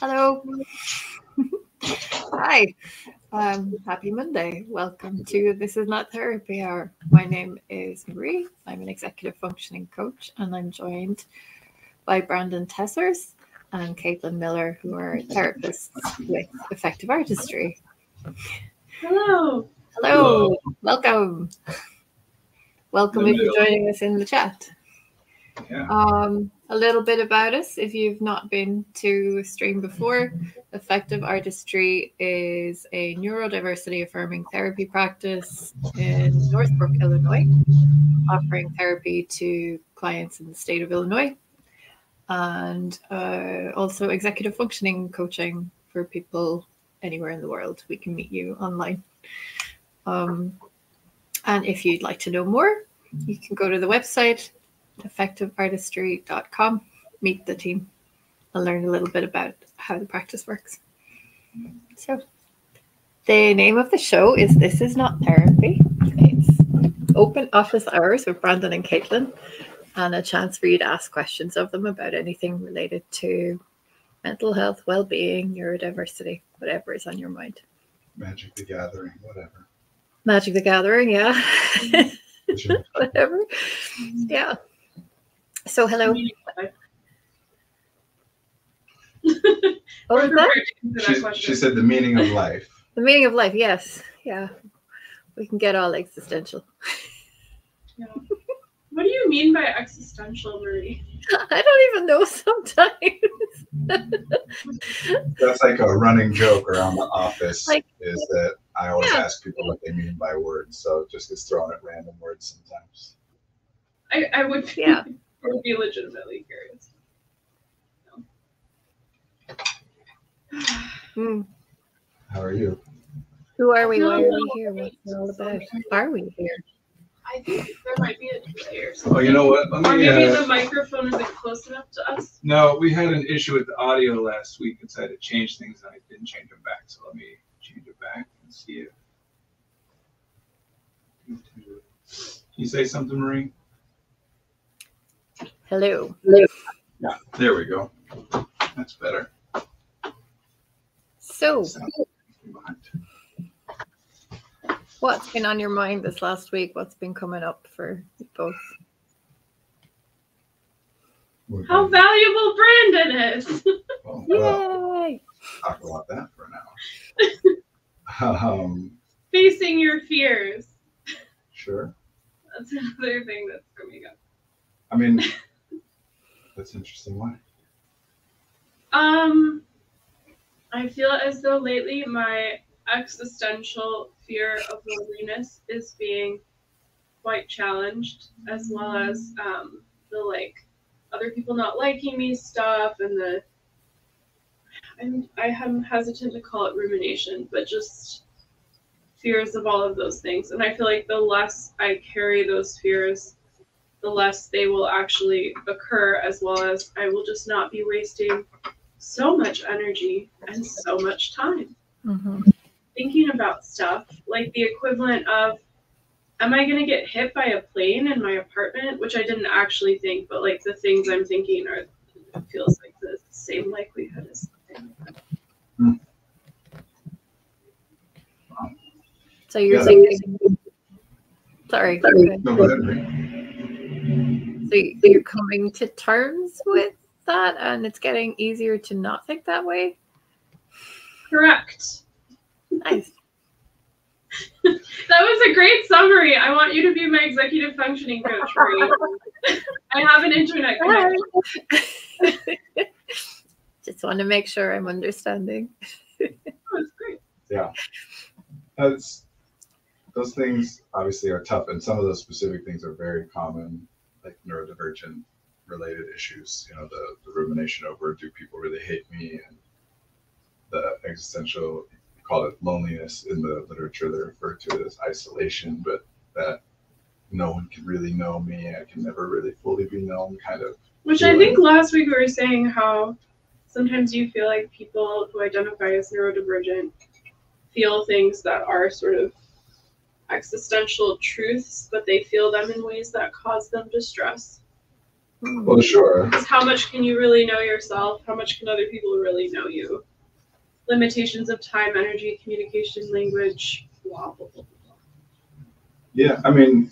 Hello. Hi. Happy Monday. Welcome to This Is Not Therapy Hour. My name is Marie. I'm an executive functioning coach, and I'm joined by Brandon Tessers and Caitlin Miller, who are therapists with Effective Artistry. Hello. Hello. Welcome. Welcome if you're joining us in the chat. Yeah. A little bit about us, if you've not been to a stream before. Effective Artistry is a neurodiversity affirming therapy practice in Northbrook, Illinois, offering therapy to clients in the state of Illinois, and also executive functioning coaching for people anywhere in the world. We can meet you online. And if you'd like to know more, you can go to the website effectiveartistry.com, meet the team, and learn a little bit about how the practice works. So the name of the show is This Is Not Therapy. It's open office hours with Brandon and Caitlin, and a chance for you to ask questions of them about anything related to mental health, well-being, neurodiversity, whatever is on your mind. Magic the Gathering, whatever. Magic the Gathering, yeah. Whatever. Yeah. So hello. What was that? She said the meaning of life. The meaning of life, yes. Yeah. We can get all existential. Yeah. What do you mean by existential, Marie? I don't even know sometimes. That's like a running joke around the office, is that I always ask people what they mean by words, so it just gets thrown at random words sometimes. I would be legitimately curious. No. How are you? Who are we? Why are we here? What's it all about? Are we here? I think there might be a delay or something. Oh, you know what? Or maybe the microphone isn't close enough to us. No, we had an issue with the audio last week and so I had to change things and I didn't change them back. So let me change it back and see if. Can you say something, Marie? Hello. Yeah, there we go. That's better. So, what's been on your mind this last week? What's been coming up for you both? How valuable Brandon is! Yay! Talk about that for an hour. Facing your fears. Sure. That's another thing that's coming up. I mean, that's interesting. Why? I feel as though lately my existential fear of loneliness is being quite challenged, as well as the other people not liking me stuff, and I'm hesitant to call it rumination, but just fears of all of those things. And I feel like the less I carry those fears, the less they will actually occur, as well as I will just not be wasting so much energy and so much time thinking about stuff like the equivalent of, am I going to get hit by a plane in my apartment? Which I didn't actually think, but like the things I'm thinking are, it feels like the same likelihood as something like that. So you're thinking, sorry. No, go ahead, Marie. So you're coming to terms with that, and it's getting easier to not think that way? Correct. Nice. That was a great summary. I want you to be my executive functioning coach, Marie. I have an internet connection. Just want to make sure I'm understanding. Oh, that's great. Yeah. Those things obviously are tough, and some of those specific things are very common, like neurodivergent related issues. You know, the rumination over, do people really hate me, and the existential, you call it loneliness in the literature. They refer to it as isolation, but that no one can really know me. I can never really fully be known, kind of. Which I think last week we were saying how sometimes you feel like people who identify as neurodivergent feel things that are sort of existential truths, but they feel them in ways that cause them distress. Well, sure. Because how much can you really know yourself? How much can other people really know you? Limitations of time, energy, communication, language, blah, blah, blah, blah. Yeah, I mean,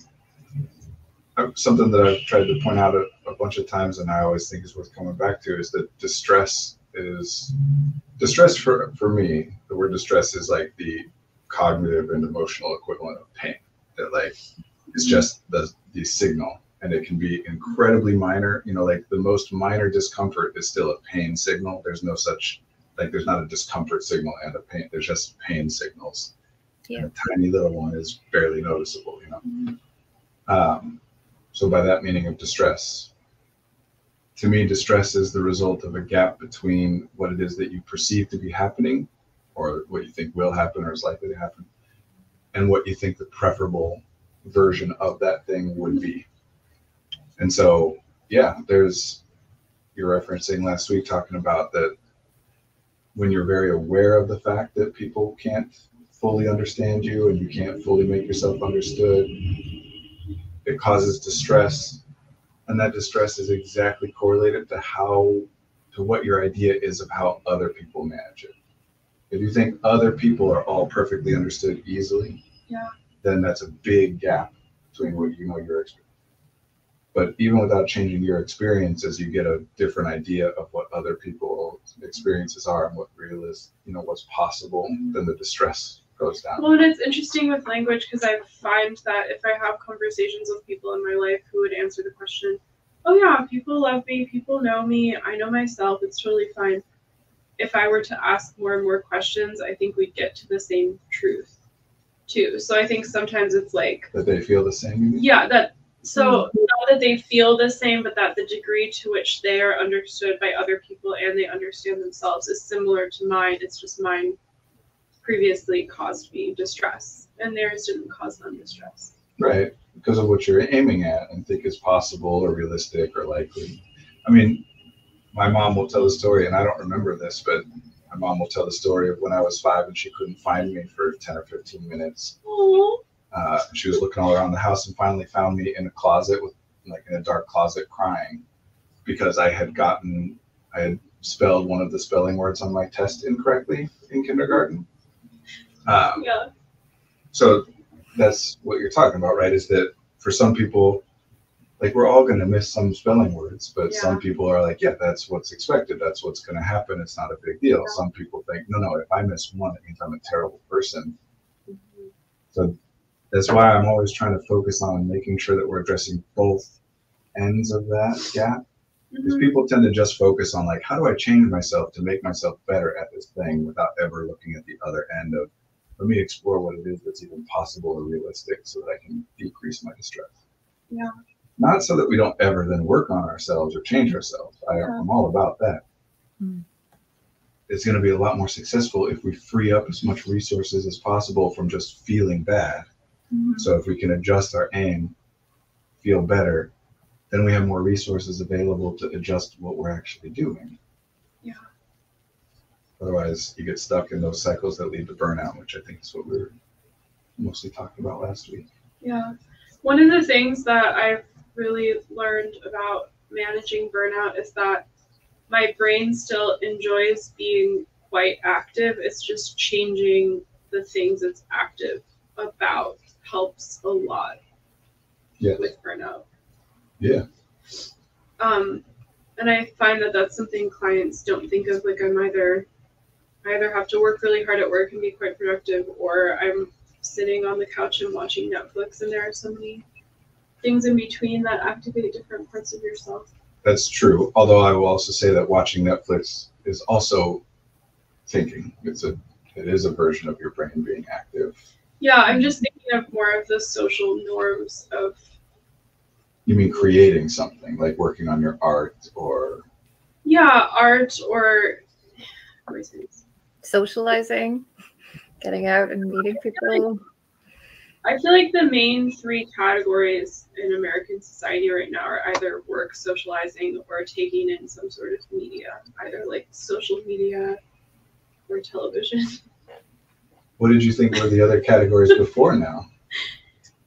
something that I've tried to point out a bunch of times, and I always think is worth coming back to, is that distress for me. The word distress is like the cognitive and emotional equivalent of pain. That like is just the signal, and it can be incredibly minor. You know, like the most minor discomfort is still a pain signal. There's no such like there's not a discomfort signal and a pain. There's just pain signals. Yeah. And a tiny little one is barely noticeable. You know. So by that meaning of distress, to me, distress is the result of a gap between what it is that you perceive to be happening, or what you think will happen or is likely to happen, and what you think the preferable version of that thing would be. And so, yeah, you're referencing last week talking about that when you're very aware of the fact that people can't fully understand you and you can't fully make yourself understood, it causes distress, and that distress is exactly correlated to what your idea is of how other people manage it. If you think other people are all perfectly understood easily, then that's a big gap between what you know your experience. But even without changing your experiences, you get a different idea of what other people's experiences are and what real is, you know, what's possible, then the distress goes down. Well, and it's interesting with language because I find that if I have conversations with people in my life who would answer the question, oh yeah, people love me, people know me, I know myself, it's totally fine. If I were to ask more and more questions, I think we'd get to the same truth too. So I think sometimes it's like that they feel the same. Yeah, not that they feel the same, but that the degree to which they are understood by other people and they understand themselves is similar to mine. It's just mine previously caused me distress, and theirs didn't cause them distress. Right, because of what you're aiming at and think is possible or realistic or likely. I mean, my mom will tell the story, and I don't remember this, but my mom will tell the story of when I was 5 and she couldn't find me for 10 or 15 minutes. She was looking all around the house and finally found me in a closet in a dark closet crying because I had spelled one of the spelling words on my test incorrectly in kindergarten. So that's what you're talking about, right? Is that for some people, like we're all going to miss some spelling words, but some people are like, yeah, that's what's expected. That's what's going to happen. It's not a big deal. Yeah. Some people think, no, if I miss one, it means I'm a terrible person. Mm-hmm. So that's why I'm always trying to focus on making sure that we're addressing both ends of that gap. Because people tend to just focus on like, how do I change myself to make myself better at this thing without ever looking at the other end of, let me explore what it is that's even possible or realistic so that I can decrease my distress. Yeah. Not so that we don't ever then work on ourselves or change ourselves. I'm all about that. Mm. It's going to be a lot more successful if we free up as much resources as possible from just feeling bad. Mm-hmm. So if we can adjust our aim, feel better, then we have more resources available to adjust what we're actually doing. Yeah. Otherwise, you get stuck in those cycles that lead to burnout, which I think is what we were mostly talking about last week. Yeah. One of the things that I've really learned about managing burnout is that my brain still enjoys being quite active. It's just changing the things it's active about helps a lot with burnout. Yeah. And I find that that's something clients don't think of. Like I either have to work really hard at work and be quite productive, or I'm sitting on the couch and watching Netflix, and there are so many things in between that activate different parts of yourself. That's true. Although I will also say that watching Netflix is also thinking. It is a version of your brain being active. Yeah, I'm just thinking of more of the social norms of. You mean creating something, like working on your art or? Yeah, art or socializing, getting out and meeting people. I feel like the main three categories in American society right now are either work, socializing, or taking in some sort of media, either like social media or television. What did you think were the other categories before now?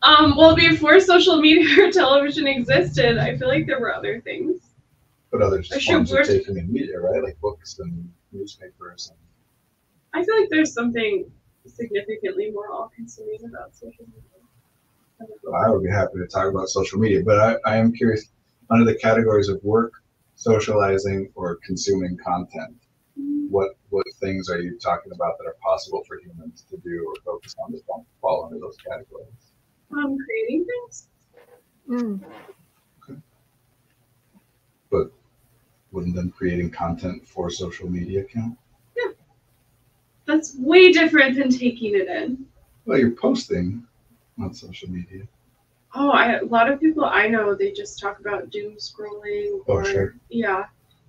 Well, before social media or television existed, I feel like there were other things. But other I sure forms of would. taking in media, right? Like books and newspapers. And I feel like there's something significantly more all-consuming about social media. so I would be happy to talk about social media, but I am curious, under the categories of work, socializing, or consuming content, what things are you talking about that are possible for humans to do or focus on that don't fall under those categories? Creating things. Okay. But wouldn't then creating content for social media count? Yeah. That's way different than taking it in. Well, you're posting on social media. Oh, a lot of people I know, they just talk about doom scrolling. Oh, sure. Yeah.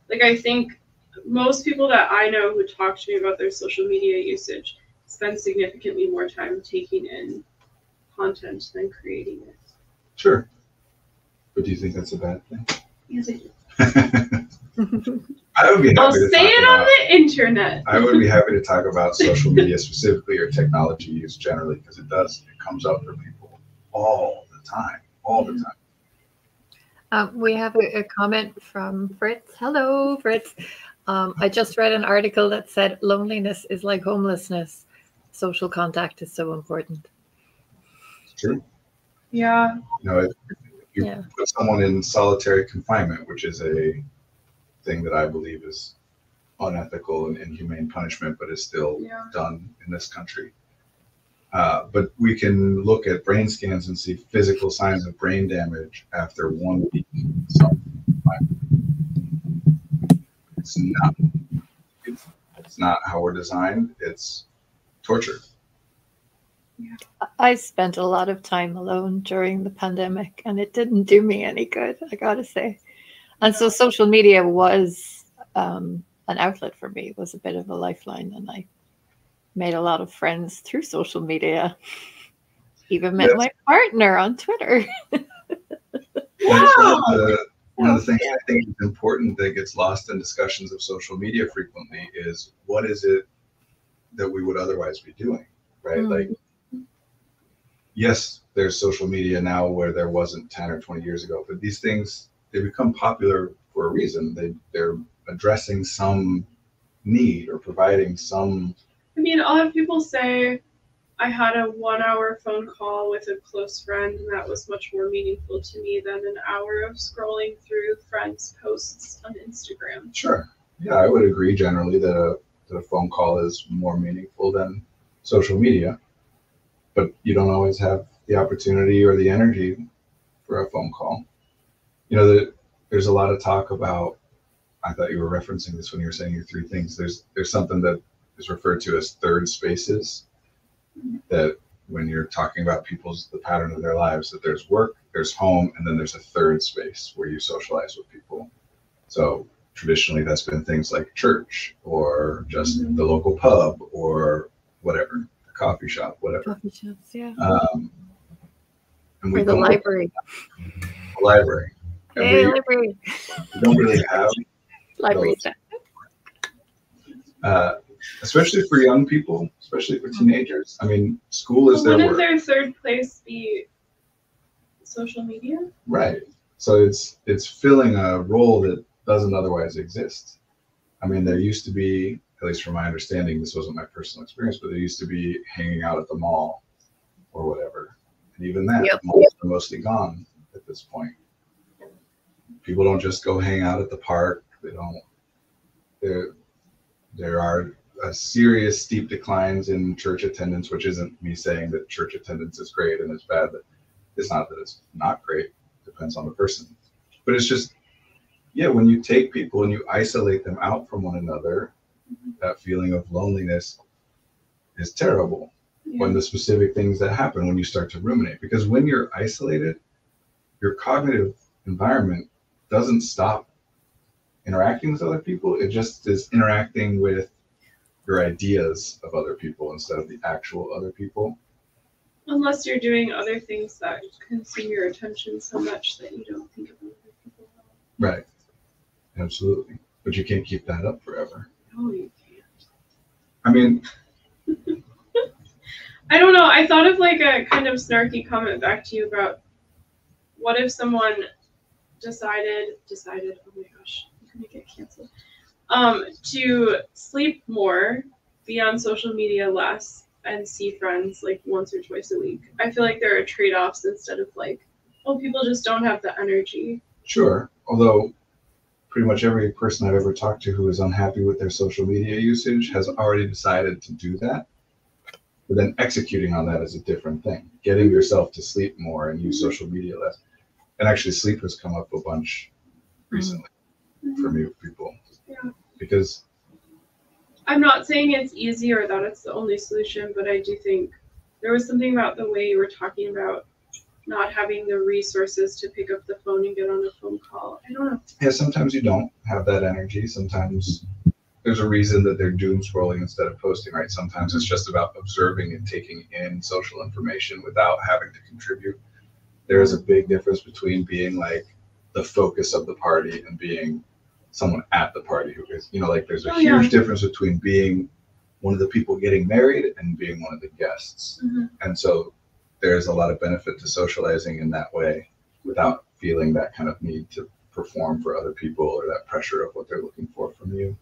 Like, I think most people that I know who talk to me about their social media usage spend significantly more time taking in content than creating it. Sure. But do you think that's a bad thing? Yes, I do. I would be happy I'll to say talk it about, on the internet. I would be happy to talk about social media specifically or technology use generally, because it comes up for people all the time. We have a comment from Fritz. Hello, Fritz. I just read an article that said loneliness is like homelessness. Social contact is so important. It's true. Yeah. You know, if you put someone in solitary confinement, which is a thing that I believe is unethical and inhumane punishment, but is still done in this country. But we can look at brain scans and see physical signs of brain damage after 1 week. It's not how we're designed. It's torture. I spent a lot of time alone during the pandemic, and it didn't do me any good, I gotta say. And so social media was an outlet for me. It was a bit of a lifeline, and I made a lot of friends through social media. Even met my partner on Twitter. Wow. One of the things I think is important that gets lost in discussions of social media frequently is what is it that we would otherwise be doing, right? Like, yes, there's social media now where there wasn't 10 or 20 years ago, but these things, they become popular for a reason. They're addressing some need or providing some. I mean, a lot of people say I had a 1-hour phone call with a close friend, and that was much more meaningful to me than an hour of scrolling through friends' posts on Instagram. Sure. Yeah, I would agree generally that a phone call is more meaningful than social media, but you don't always have the opportunity or the energy for a phone call. You know, there's a lot of talk about, I thought you were referencing this when you were saying your 3 things. There's something that is referred to as third spaces, that when you're talking about the pattern of their lives, that there's work, there's home, and then there's a third space where you socialize with people. So traditionally that's been things like church or just the local pub or whatever, a coffee shop, whatever. Coffee shops, yeah. And we or the library. The library. And hey, library. We don't really have library stuff. Especially for young people, especially for teenagers. I mean, school is their work. Wouldn't their third place be social media? Right. So it's filling a role that doesn't otherwise exist. I mean, there used to be, at least from my understanding, this wasn't my personal experience, but there used to be hanging out at the mall or whatever. And even that, malls are mostly gone at this point. People don't just go hang out at the park. There are serious steep declines in church attendance, which isn't me saying that church attendance is great and it's bad. But it's not that it's not great. It depends on the person. But it's just, when you take people and you isolate them out from one another, that feeling of loneliness is terrible. When the specific things that happen when you start to ruminate, because when you're isolated, your cognitive environment doesn't stop interacting with other people. It just is interacting with your ideas of other people instead of the actual other people. Unless you're doing other things that consume your attention so much that you don't think of other people. Right. Absolutely. But you can't keep that up forever. No, you can't. I mean, I don't know. I thought of like a kind of snarky comment back to you about what if someone decided, oh my gosh, I'm gonna get canceled, to sleep more, be on social media less, and see friends like once or twice a week. I feel like there are trade-offs instead of like, oh, people just don't have the energy. Sure. Although pretty much every person I've ever talked to who is unhappy with their social media usage has already decided to do that. But then executing on that is a different thing. Getting yourself to sleep more and use social media less. And actually sleep has come up a bunch recently for me with people. Yeah. Because I'm not saying it's easy or that it's the only solution, but I do think there was something about the way you were talking about not having the resources to pick up the phone and get on a phone call. I don't know. Yeah, sometimes you don't have that energy. Sometimes there's a reason that they're doom scrolling instead of posting, right? Sometimes it's just about observing and taking in social information without having to contribute. There is a big difference between being like the focus of the party and being someone at the party who is, like there's a huge difference between being one of the people getting married and being one of the guests. And so there's a lot of benefit to socializing in that way without feeling that kind of need to perform for other people or that pressure of what they're looking for from you.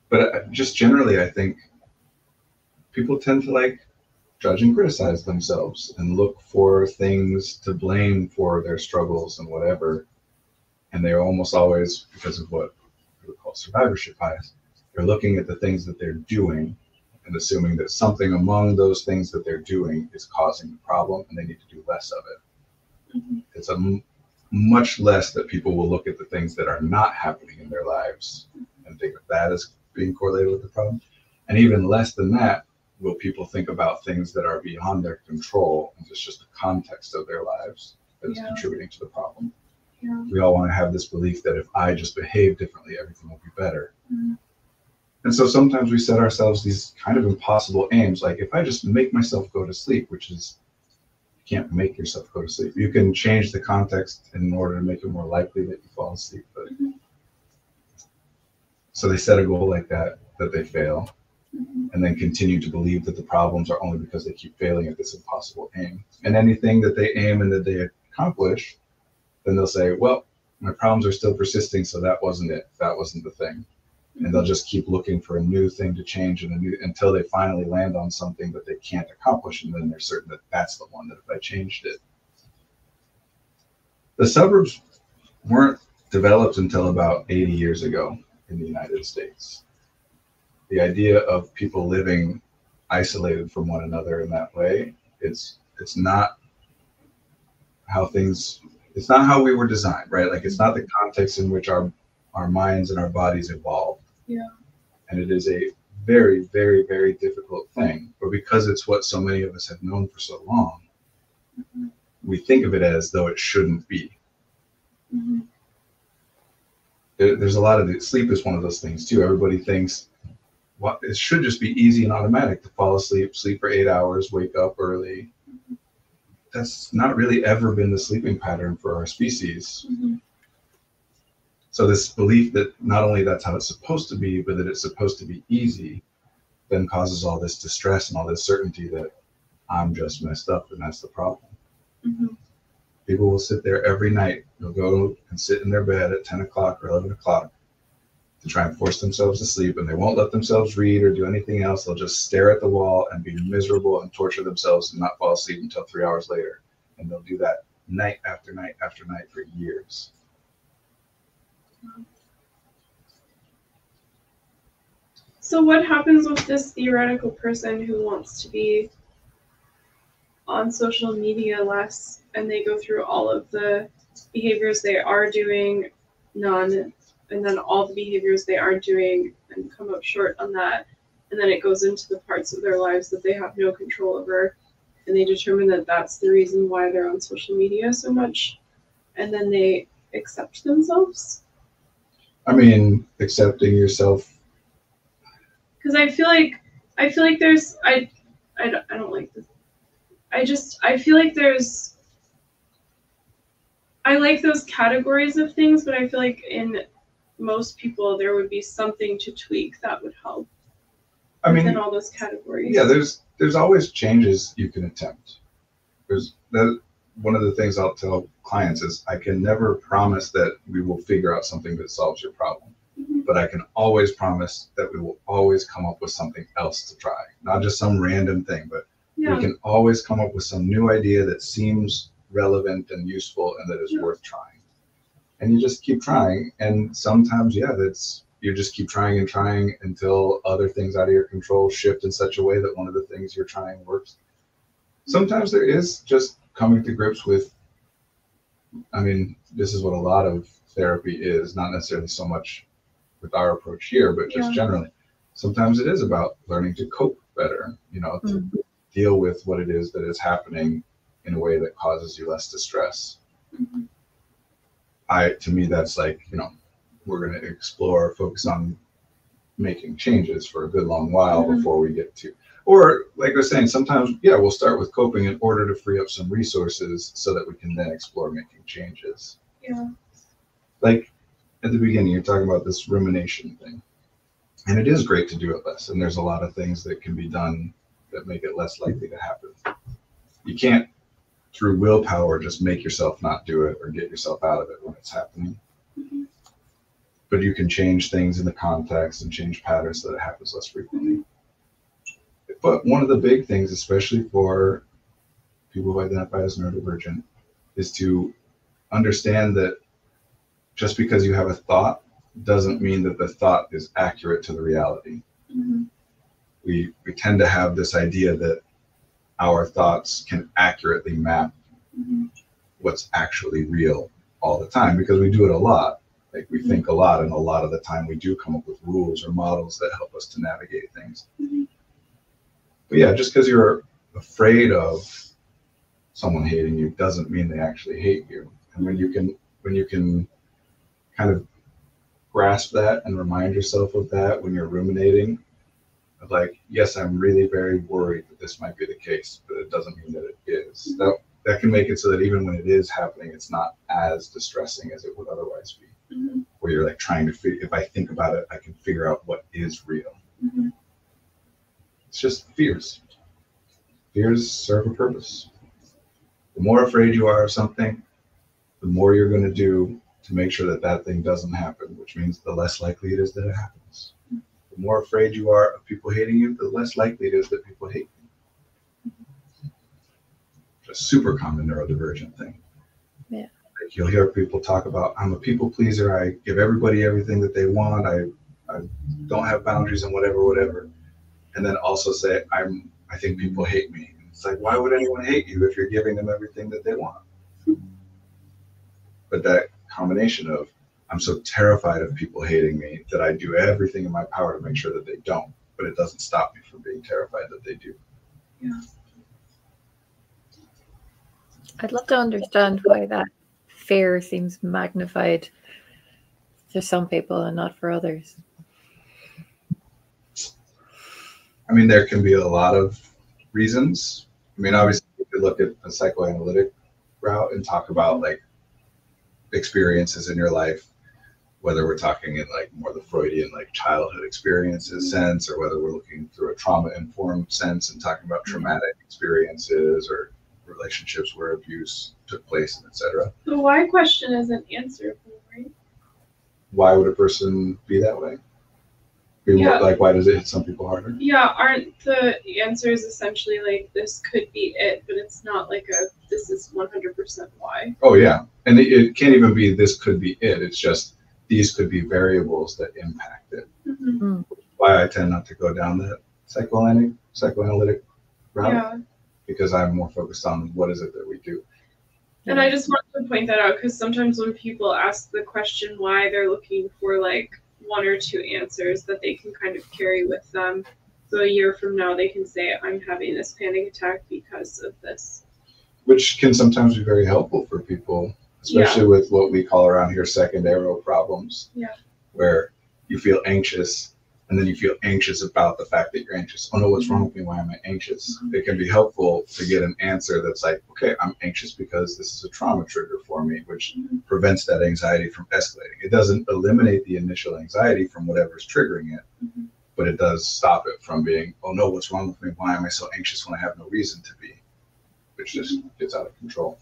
But just generally, I think people tend to like judge and criticize themselves and look for things to blame for their struggles and whatever. And they're almost always, because of what we would call survivorship bias, they're looking at the things that they're doing and assuming that something among those things that they're doing is causing the problem and they need to do less of it. It's much less that people will look at the things that are not happening in their lives and think of that as being correlated with the problem. And even less than that, will people think about things that are beyond their control and it's just the context of their lives that is contributing to the problem. We all want to have this belief that if I just behave differently, everything will be better. And so sometimes we set ourselves these kind of impossible aims, like if I just make myself go to sleep, which is, you can't make yourself go to sleep. You can change the context in order to make it more likely that you fall asleep. But so they set a goal like that they fail, and then continue to believe that the problems are only because they keep failing at this impossible aim. And anything that they aim and that they accomplish, then they'll say, well, my problems are still persisting, so that wasn't it. That wasn't the thing. And they'll just keep looking for a new thing to change until they finally land on something that they can't accomplish. And then they're certain that that's the one, that if I changed it. The suburbs weren't developed until about 80 years ago in the United States. The idea of people living isolated from one another in that way, it's not how we were designed, right? Like it's not the context in which our minds and our bodies evolved. Yeah. And it is a very, very, very difficult thing. But because it's what so many of us have known for so long, we think of it as though it shouldn't be. There's a lot of it. Sleep is one of those things too. Everybody thinks, well, it should just be easy and automatic to fall asleep, sleep for 8 hours, wake up early. That's not really ever been the sleeping pattern for our species. So this belief that not only that's how it's supposed to be, but that it's supposed to be easy, then causes all this distress and all this certainty that I'm just messed up and that's the problem. People will sit there every night. They'll go and sit in their bed at 10 o'clock or 11 o'clock to try and force themselves to sleep, and they won't let themselves read or do anything else. They'll just stare at the wall and be miserable and torture themselves and not fall asleep until 3 hours later. And they'll do that night after night after night for years. So what happens with this theoretical person who wants to be on social media less, and they go through all of the behaviors they are doing, none, and then all the behaviors they aren't doing and come up short on that, and then it goes into the parts of their lives that they have no control over, and they determine that that's the reason why they're on social media so much, and then they accept themselves? I mean, accepting yourself. Because I feel like there's I don't like this. I feel like there's, I like those categories of things, but I feel like in most people there would be something to tweak that would help. I mean, within all those categories. Yeah, there's always changes you can attempt. There's that one of the things I'll tell clients is I can never promise that we will figure out something that solves your problem, but I can always promise that we will always come up with something else to try, not just some random thing, but we can always come up with some new idea that seems relevant and useful and that is worth trying. And you just keep trying, and sometimes, you just keep trying and trying until other things out of your control shift in such a way that one of the things you're trying works. Sometimes there is just coming to grips with, I mean, this is what a lot of therapy is, not necessarily so much with our approach here, but just generally. Sometimes it is about learning to cope better, to deal with what it is that is happening in a way that causes you less distress. To me, that's like, we're going to explore, focus on making changes for a good long while before we get to, or like I was saying, sometimes, we'll start with coping in order to free up some resources so that we can then explore making changes. Yeah. Like at the beginning, you're talking about this rumination thing, and it is great to do it less. And there's a lot of things that can be done that make it less likely to happen. You can't, through willpower, just make yourself not do it or get yourself out of it when it's happening. But you can change things in the context and change patterns so that it happens less frequently. But one of the big things, especially for people who identify as neurodivergent, is to understand that just because you have a thought doesn't mean that the thought is accurate to the reality. We tend to have this idea that our thoughts can accurately map what's actually real all the time, because we do it a lot. Like we think a lot, and a lot of the time we do come up with rules or models that help us to navigate things. But just because you're afraid of someone hating you doesn't mean they actually hate you. And when you can kind of grasp that and remind yourself of that when you're ruminating, of like, yes, I'm really very worried that this might be the case, but it doesn't mean that it is. That can make it so that even when it is happening, it's not as distressing as it would otherwise be. Where you're like trying to figure, if I think about it, I can figure out what is real. It's just fears. Fears serve a purpose. The more afraid you are of something, the more you're going to do to make sure that that thing doesn't happen, which means the less likely it is that it happens. The more afraid you are of people hating you, the less likely it is that people hate you. It's a super common neurodivergent thing. Yeah. Like you'll hear people talk about, I'm a people pleaser. I give everybody everything that they want. I don't have boundaries and whatever. And then also say, I think people hate me. It's like, why would anyone hate you if you're giving them everything that they want? But that combination of, I'm so terrified of people hating me that I do everything in my power to make sure that they don't, but it doesn't stop me from being terrified that they do. Yeah. I'd love to understand why that fear seems magnified to some people and not for others. I mean, there can be a lot of reasons. I mean, obviously, you could look at a psychoanalytic route and talk about like experiences in your life, whether we're talking in like more the Freudian like childhood experiences sense, or whether we're looking through a trauma-informed sense and talking about traumatic experiences or relationships where abuse took place, and etc. The why question isn't answerable, right? Why would a person be that way? Like, why does it hit some people harder? Yeah, aren't the answers essentially like this could be it, but it's not like this is 100% why. Oh yeah, and it can't even be this could be it. It's just these could be variables that impact it. Why I tend not to go down that psychoanalytic route, because I'm more focused on what is it that we do. And I just wanted to point that out because sometimes when people ask the question why, they're looking for like one or two answers that they can kind of carry with them. So a year from now, they can say, I'm having this panic attack because of this. Which can sometimes be very helpful for people, especially with what we call around here secondary problems, where you feel anxious and then you feel anxious about the fact that you're anxious. Oh no, what's wrong with me? Why am I anxious? It can be helpful to get an answer that's like, okay, I'm anxious because this is a trauma trigger for me, which prevents that anxiety from escalating. It doesn't eliminate the initial anxiety from whatever's triggering it, but it does stop it from being, oh no, what's wrong with me? Why am I so anxious when I have no reason to be? Which just gets out of control.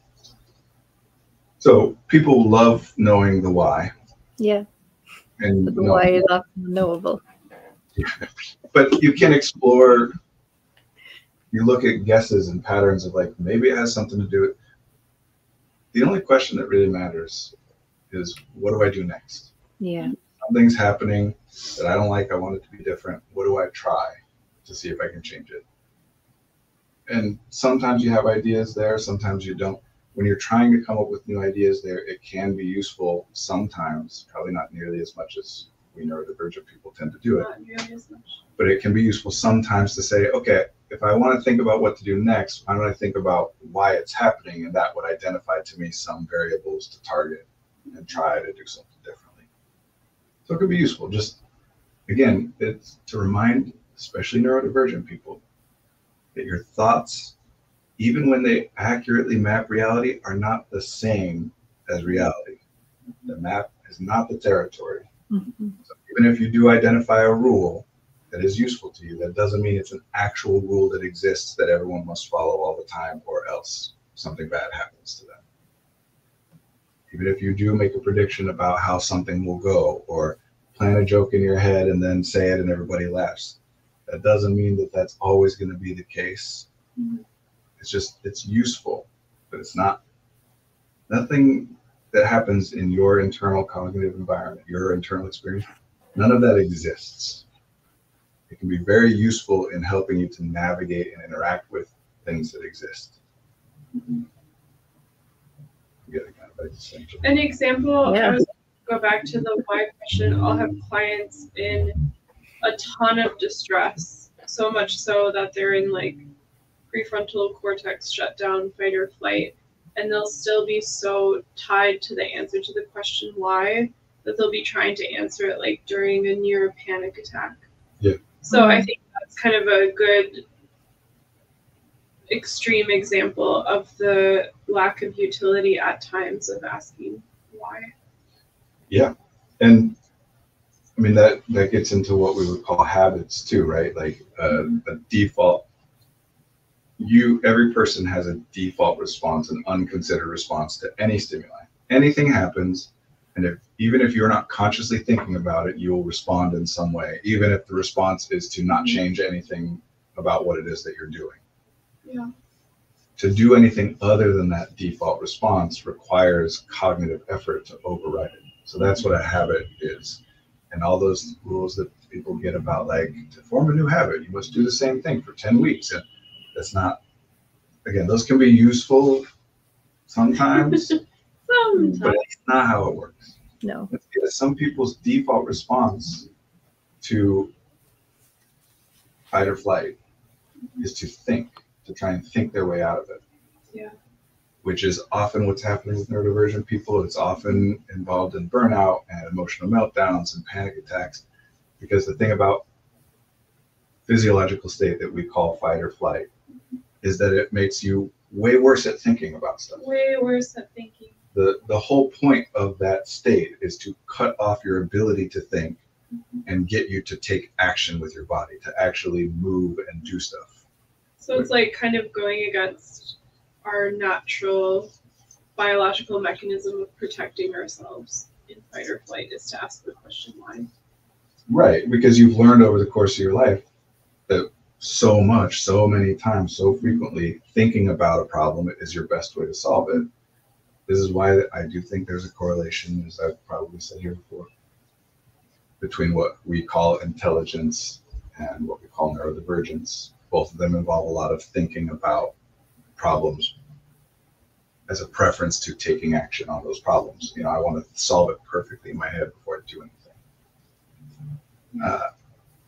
So people love knowing the why. Yeah. And But the why is often knowable. But you can explore, you look at guesses and patterns of like, maybe it has something to do with, the only question that really matters is, what do I do next? Yeah. Something's happening that I don't like, I want it to be different. What do I try to see if I can change it? And sometimes you have ideas there, sometimes you don't. When you're trying to come up with new ideas there, it can be useful sometimes, probably not nearly as much as we neurodivergent people tend to do it. Not nearly as much. But it can be useful sometimes to say, okay, if I want to think about what to do next, why don't I think about why it's happening? And that would identify to me some variables to target and try to do something differently. So it could be useful. Just, again, it's to remind, especially neurodivergent people, that your thoughts, even when they accurately map reality, are not the same as reality. The map is not the territory. Mm-hmm. So even if you do identify a rule that is useful to you, that doesn't mean it's an actual rule that exists that everyone must follow all the time, or else something bad happens to them. Even if you do make a prediction about how something will go, or plan a joke in your head and then say it and everybody laughs, that doesn't mean that that's always going to be the case. Mm-hmm. It's just, it's useful, but it's not, nothing that happens in your internal cognitive environment, your internal experience, none of that exists. It can be very useful in helping you to navigate and interact with things that exist. Mm-hmm. An example, I was going to go back to the why question. I'll have clients in a ton of distress, so much so that they're in like prefrontal cortex shutdown, fight or flight, and they'll still be so tied to the answer to the question why that they'll be trying to answer it like during a near panic attack. Yeah. So I think that's kind of a good extreme example of the lack of utility at times of asking why. Yeah. And I mean, that gets into what we would call habits too, right? Like a default. Every person has a default response, an unconsidered response to any stimuli. Anything happens, and even if you're not consciously thinking about it, you will respond in some way, even if the response is to not change anything about what it is that you're doing. Yeah. To do anything other than that default response requires cognitive effort to override it. So that's what a habit is. And all those rules that people get about, like, to form a new habit, you must do the same thing for 10 weeks. And that's not, again, those can be useful sometimes, but it's not how it works. No. Some people's default response to fight or flight is to think, to try and think their way out of it. Yeah. Which is often what's happening with neurodivergent people. It's often involved in burnout and emotional meltdowns and panic attacks, because the thing about physiological state that we call fight or flight is that it makes you way worse at thinking about stuff. Way worse at thinking. The whole point of that state is to cut off your ability to think and get you to take action with your body, to actually move and do stuff. So it's like kind of going against our natural biological mechanism of protecting ourselves in fight or flight, is to ask the question why. Right, because you've learned over the course of your life that so much, so many times, so frequently, thinking about a problem is your best way to solve it. This is why I do think there's a correlation, as I've probably said here before, between what we call intelligence and what we call neurodivergence. Both of them involve a lot of thinking about problems as a preference to taking action on those problems. You know, I want to solve it perfectly in my head before I do anything.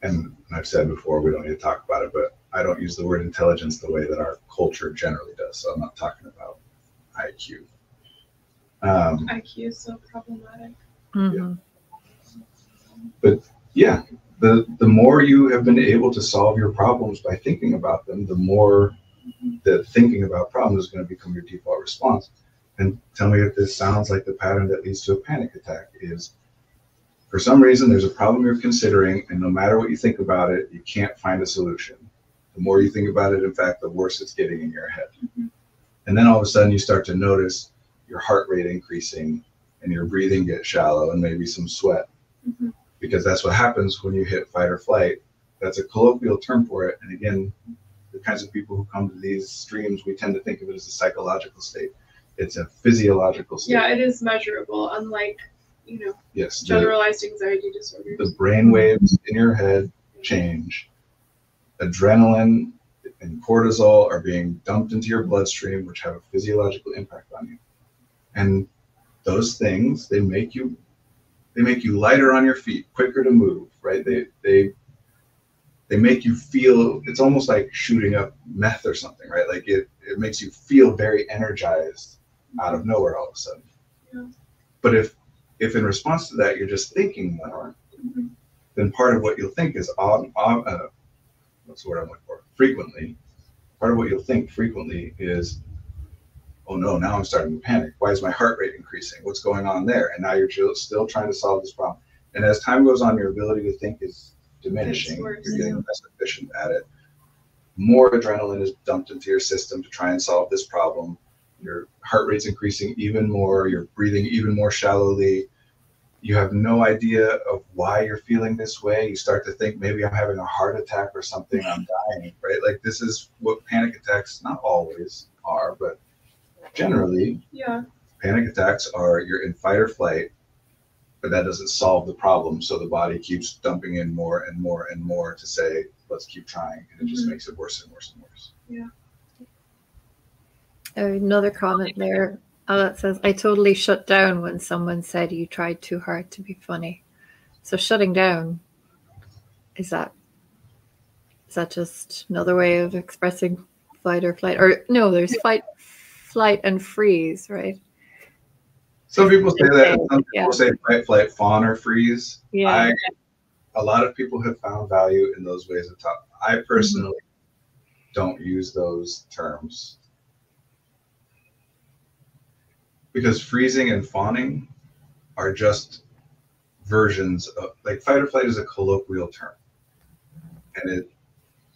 And I've said before, we don't need to talk about it, but I don't use the word intelligence the way that our culture generally does. So I'm not talking about IQ. IQ is so problematic. Mm-hmm. But yeah, the more you have been able to solve your problems by thinking about them, the more that thinking about problems is going to become your default response. And tell me if this sounds like the pattern that leads to a panic attack is For some reason, there's a problem you're considering, and no matter what you think about it, you can't find a solution. The more you think about it, in fact, the worse it's getting in your head. Mm-hmm. And then all of a sudden you start to notice your heart rate increasing and your breathing gets shallow and maybe some sweat. Mm-hmm. Because that's what happens when you hit fight or flight. That's a colloquial term for it. And again, the kinds of people who come to these streams, we tend to think of it as a psychological state. It's a physiological state. Yeah, it is measurable, unlike, yes, generalized anxiety disorders. The brain waves in your head change. Adrenaline and cortisol are being dumped into your bloodstream, which have a physiological impact on you. And those things, they make you lighter on your feet, quicker to move, right? They make you feel, it's almost like shooting up meth or something, right? Like it makes you feel very energized out of nowhere all of a sudden. Yeah. But if in response to that, you're just thinking more, Mm-hmm. then part of what you'll think is, what's the word I'm looking for? Frequently. Part of what you'll think frequently is, oh no, now I'm starting to panic. Why is my heart rate increasing? What's going on there? And now you're still trying to solve this problem. And as time goes on, your ability to think is diminishing. You're getting less efficient at it. More adrenaline is dumped into your system to try and solve this problem. Your heart rate's increasing even more. You're breathing even more shallowly. You have no idea of why you're feeling this way. You start to think maybe I'm having a heart attack or something. I'm dying, right? Like this is what panic attacks not always are, but generally, panic attacks are you're in fight or flight, but that doesn't solve the problem. So the body keeps dumping in more and more and more to say, let's keep trying. And it just makes it worse and worse and worse. Yeah. Another comment there that says, I totally shut down when someone said you tried too hard to be funny. So shutting down, is that just another way of expressing fight or flight? Or no, there's fight, flight, and freeze, right? Some people say that. Some people say fight, flight, fawn, or freeze. Yeah. A lot of people have found value in those ways of talk. I personally don't use those terms. Because freezing and fawning are just versions of, like fight or flight is a colloquial term. And it,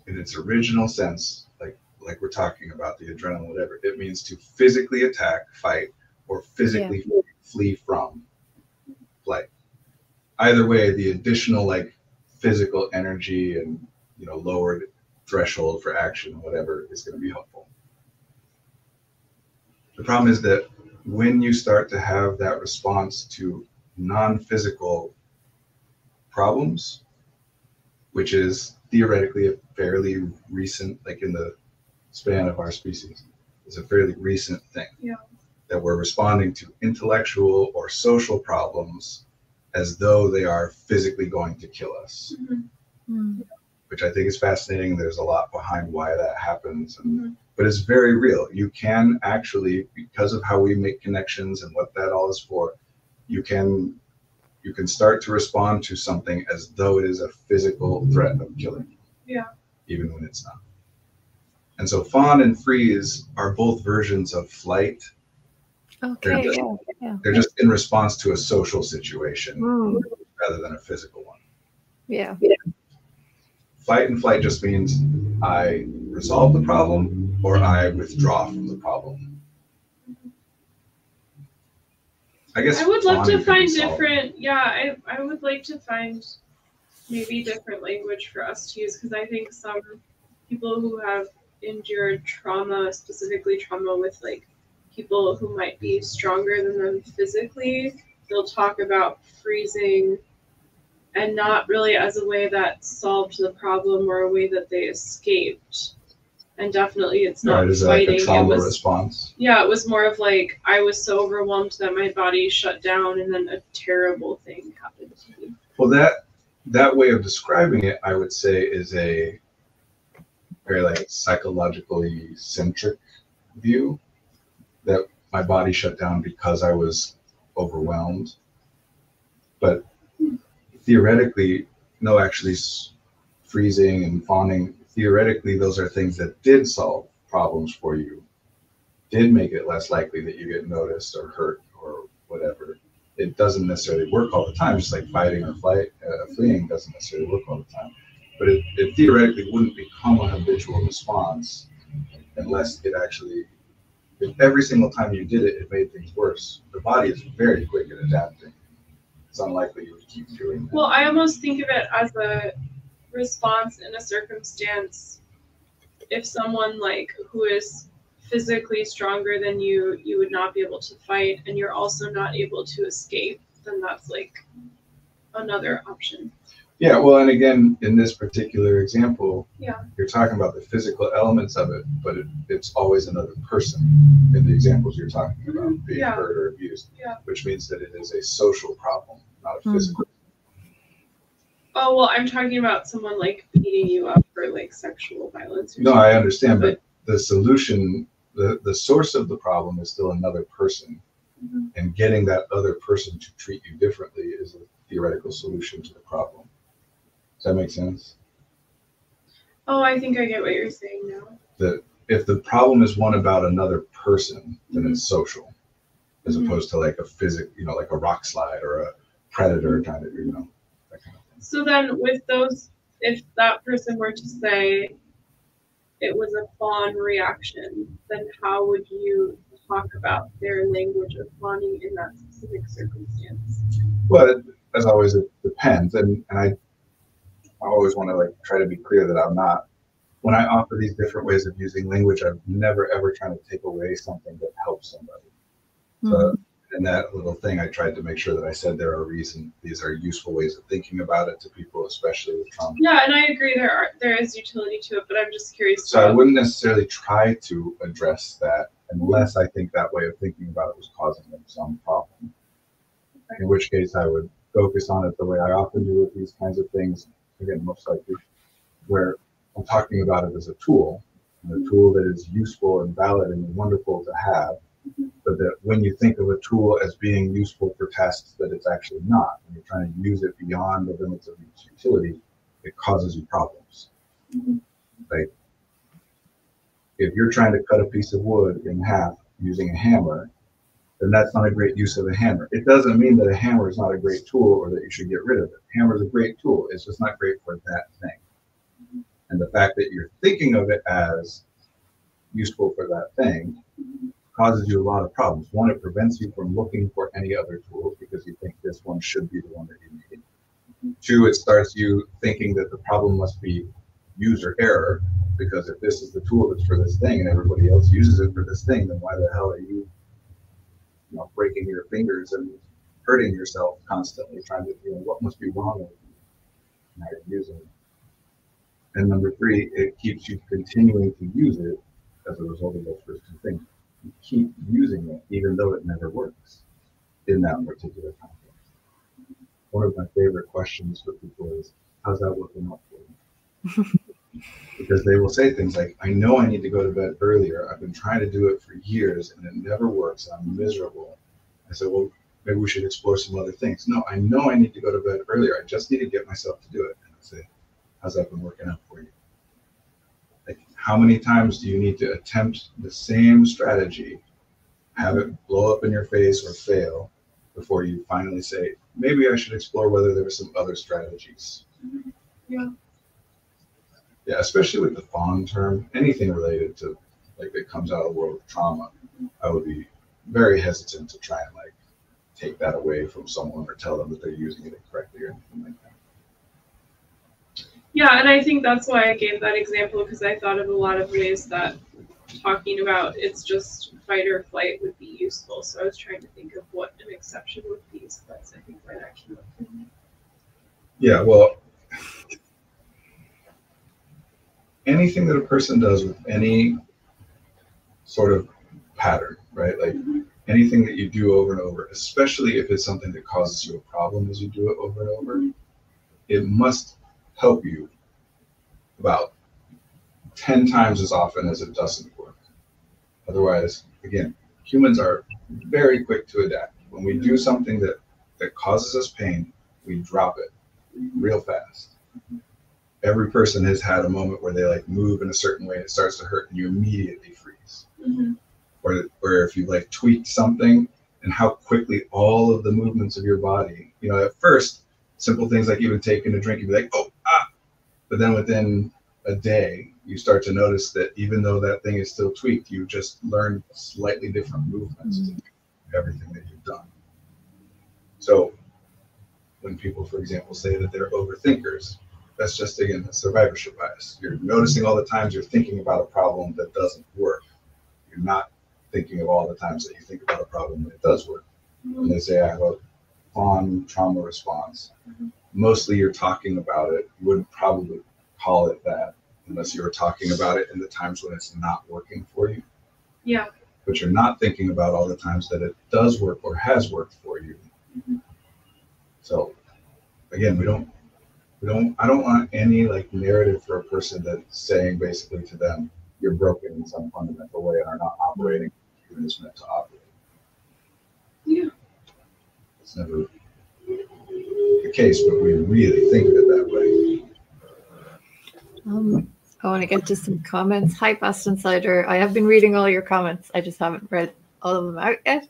in its original sense, like we're talking about the adrenaline, whatever, it means to physically attack, fight, or physically flee from flight. Either way, the additional like physical energy and lowered threshold for action, whatever, is going to be helpful. The problem is that when you start to have that response to non-physical problems, which is theoretically a fairly recent, like in the span of our species, is a fairly recent thing. Yeah. That we're responding to intellectual or social problems as though they are physically going to kill us, which I think is fascinating. There's a lot behind why that happens, but it's very real. You can actually, because of how we make connections and what that all is for, you can start to respond to something as though it is a physical threat of killing you, even when it's not. And so fawn and freeze are both versions of flight. Okay. They're just in response to a social situation rather than a physical one. Yeah. Fight and flight just means I resolve the problem or I withdraw from the problem. I guess I would love to find different, I would like to find maybe different language for us to use, because I think some people who have endured trauma, specifically trauma with like people who might be stronger than them physically, they'll talk about freezing and not really as a way that solved the problem or a way that they escaped. And definitely it's not is fighting. Like a trauma response. Yeah, it was more of like, I was so overwhelmed that my body shut down and then a terrible thing happened to me. Well, that way of describing it, I would say, is a very like psychologically centric view, that my body shut down because I was overwhelmed. But theoretically, no, actually freezing and fawning, theoretically, those are things that did solve problems for you, did make it less likely that you get noticed or hurt or whatever. it doesn't necessarily work all the time, just like fighting or fleeing doesn't necessarily work all the time. But it theoretically wouldn't become a habitual response unless it actually, if every single time you did it, it made things worse. The body is very quick at adapting. It's unlikely you would keep doing that. Well, I almost think of it as a response in a circumstance. If someone like who is physically stronger than you would not be able to fight, and you're also not able to escape, then that's like another option. Yeah, well, and again, in this particular example, Yeah. you're talking about the physical elements of it, but it's always another person in the examples you're talking about being hurt or abused, which means that it is a social problem, not a physical. Oh, well, I'm talking about someone like beating you up for like sexual violence. No, I understand, but the solution, the source of the problem is still another person, and getting that other person to treat you differently is a theoretical solution to the problem. Does that make sense? Oh, I think I get what you're saying now. That if the problem is one about another person, then it's social, as opposed to like a like a rock slide or a predator kind of, that kind of thing. So then with those, if that person were to say it was a fawn reaction, then how would you talk about their language of fawning in that specific circumstance? Well, as always, it depends. And I always want to like try to be clear that I'm not, when I offer these different ways of using language, I'm never ever trying to take away something that helps somebody. So in that little thing, I tried to make sure that I said there are reasons, these are useful ways of thinking about it to people, especially with trauma. Yeah, and I agree there is utility to it, but I'm just curious. So I wouldn't necessarily try to address that unless I think that way of thinking about it was causing them some problem. Okay. In which case I would focus on it the way I often do with these kinds of things, again, most likely, where I'm talking about it as a tool, and a tool that is useful and valid and wonderful to have, but that when you think of a tool as being useful for tasks that it's actually not, and you're trying to use it beyond the limits of its utility, it causes you problems. Like, if you're trying to cut a piece of wood in half using a hammer, then that's not a great use of a hammer. It doesn't mean that a hammer is not a great tool or that you should get rid of it. A hammer is a great tool. It's just not great for that thing. And the fact that you're thinking of it as useful for that thing causes you a lot of problems. One, it prevents you from looking for any other tools because you think this one should be the one that you need. Two, it starts you thinking that the problem must be user error, because if this is the tool that's for this thing and everybody else uses it for this thing, then why the hell are you breaking your fingers and hurting yourself constantly trying to, what must be wrong with you now you're using it. And number three, it keeps you continuing to use it as a result of those first two things. You keep using it even though it never works in that particular context. One of my favorite questions for people is, how's that working out for you? Because they will say things like, I know I need to go to bed earlier. I've been trying to do it for years and it never works. I'm miserable. I said, well, maybe we should explore some other things. No, I know I need to go to bed earlier. I just need to get myself to do it. And I say, how's that been working out for you? Like, how many times do you need to attempt the same strategy, have it blow up in your face or fail before you finally say, maybe I should explore whether there are some other strategies? Yeah. Yeah, especially with the fawn term, anything related to like that comes out of the world of trauma, I would be very hesitant to try and like take that away from someone or tell them that they're using it incorrectly or anything like that. Yeah, and I think that's why I gave that example, because I thought of a lot of ways that talking about it's just fight or flight would be useful. So I was trying to think of what an exception would be. So that's, I think, why that came up for me. Yeah, well, anything that a person does with any sort of pattern, right? Like anything that you do over and over, especially if it's something that causes you a problem as you do it over and over, it must help you about 10 times as often as it doesn't work. Otherwise, again, humans are very quick to adapt. When we do something that causes us pain, we drop it real fast. Every person has had a moment where they like move in a certain way, it starts to hurt, and you immediately freeze. Or if you like tweak something and how quickly all of the movements of your body, you know, at first, simple things like even taking a drink, you'd be like, oh, ah. But then within a day, you start to notice that even though that thing is still tweaked, you just learned slightly different movements to do everything that you've done. So when people, for example, say that they're overthinkers, that's just, again, a survivorship bias. You're noticing all the times you're thinking about a problem that doesn't work. You're not thinking of all the times that you think about a problem that it does work. When they say I have a fawn trauma response, mostly you're talking about it. You wouldn't probably call it that unless you were talking about it in the times when it's not working for you. Yeah. But you're not thinking about all the times that it does work or has worked for you. So again, I don't want any like narrative for a person that's saying basically to them, you're broken in some fundamental way and are not operating even as meant to operate. Yeah. It's never the case, but we really think of it that way. I want to get to some comments. Hi, Past Insider. I have been reading all your comments. I just haven't read all of them out yet.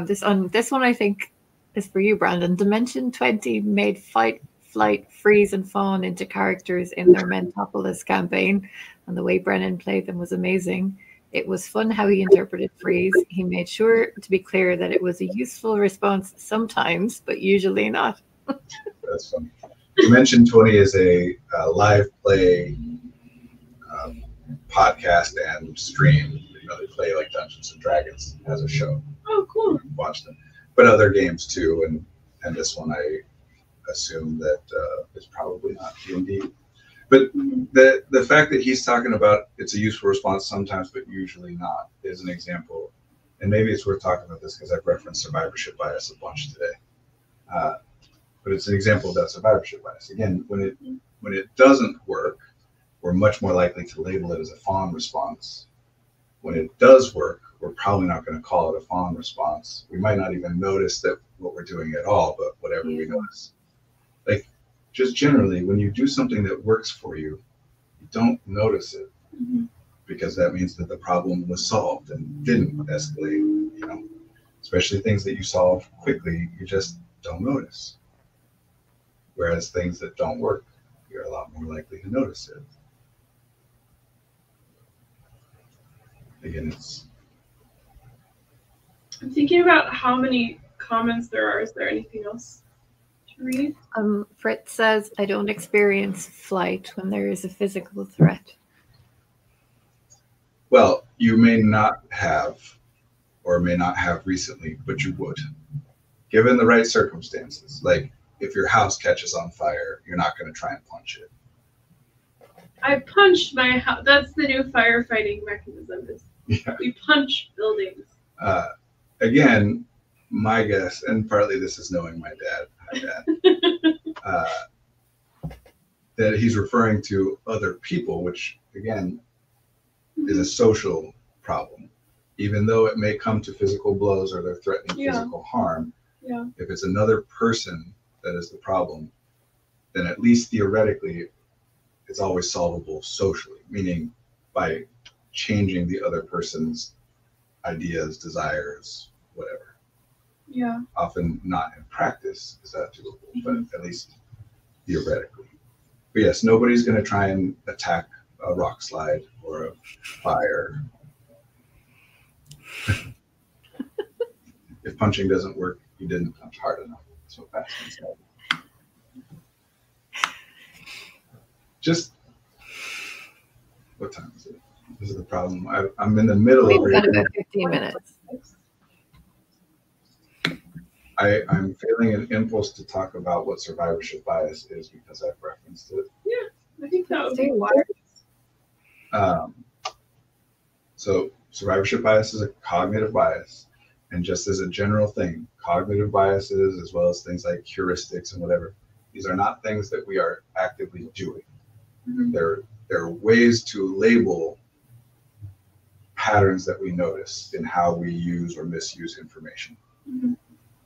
This one I think is for you, Brandon. Dimension 20 made fight, flight, freeze, and fawn into characters in their Mentopolis campaign, and the way Brennan played them was amazing. It was fun how he interpreted freeze. He made sure to be clear that it was a useful response sometimes, but usually not. That's funny. Dimension 20 is a live play podcast and stream. You know, they play like Dungeons and Dragons as a show. Oh, cool. Watch them, but other games too, and this one I assume that is probably not D&D. But the fact that he's talking about it's a useful response sometimes, but usually not, is an example. And maybe it's worth talking about this because I've referenced survivorship bias a bunch today. But it's an example of that survivorship bias. Again, when it doesn't work, we're much more likely to label it as a fawn response. When it does work, we're probably not going to call it a fawn response. We might not even notice that what we're doing at all, but whatever we notice. Like, just generally, when you do something that works for you, you don't notice it because that means that the problem was solved and didn't escalate, you know, especially things that you solve quickly, you just don't notice. Whereas things that don't work, you're a lot more likely to notice it. Again, I'm thinking about how many comments there are. Is there anything else to read? Fritz says, I don't experience flight when there is a physical threat. Well, you may not have or may not have recently, but you would, given the right circumstances. Like if your house catches on fire, you're not going to try and punch it. I punched my house. That's the new firefighting mechanism. Yeah. We punch buildings. Again, my guess, and partly this is knowing my dad, that he's referring to other people, which again is a social problem. Even though it may come to physical blows or they're threatening physical harm, if it's another person that is the problem, then at least theoretically, it's always solvable socially, meaning by changing the other person's ideas, desires, whatever. Yeah. Often not in practice is that doable, but at least theoretically. But yes, nobody's going to try and attack a rock slide or a fire. If punching doesn't work, you didn't punch hard enough. That's what Baskin said. Just, what time is it? This is the problem. I'm in the middle of We've got about 15 minutes. I'm feeling an impulse to talk about what survivorship bias is because I've referenced it. Yeah, I think that would be So survivorship bias is a cognitive bias. And just as a general thing, cognitive biases, as well as things like heuristics and whatever, these are not things that we are actively doing. They're ways to label patterns that we notice in how we use or misuse information.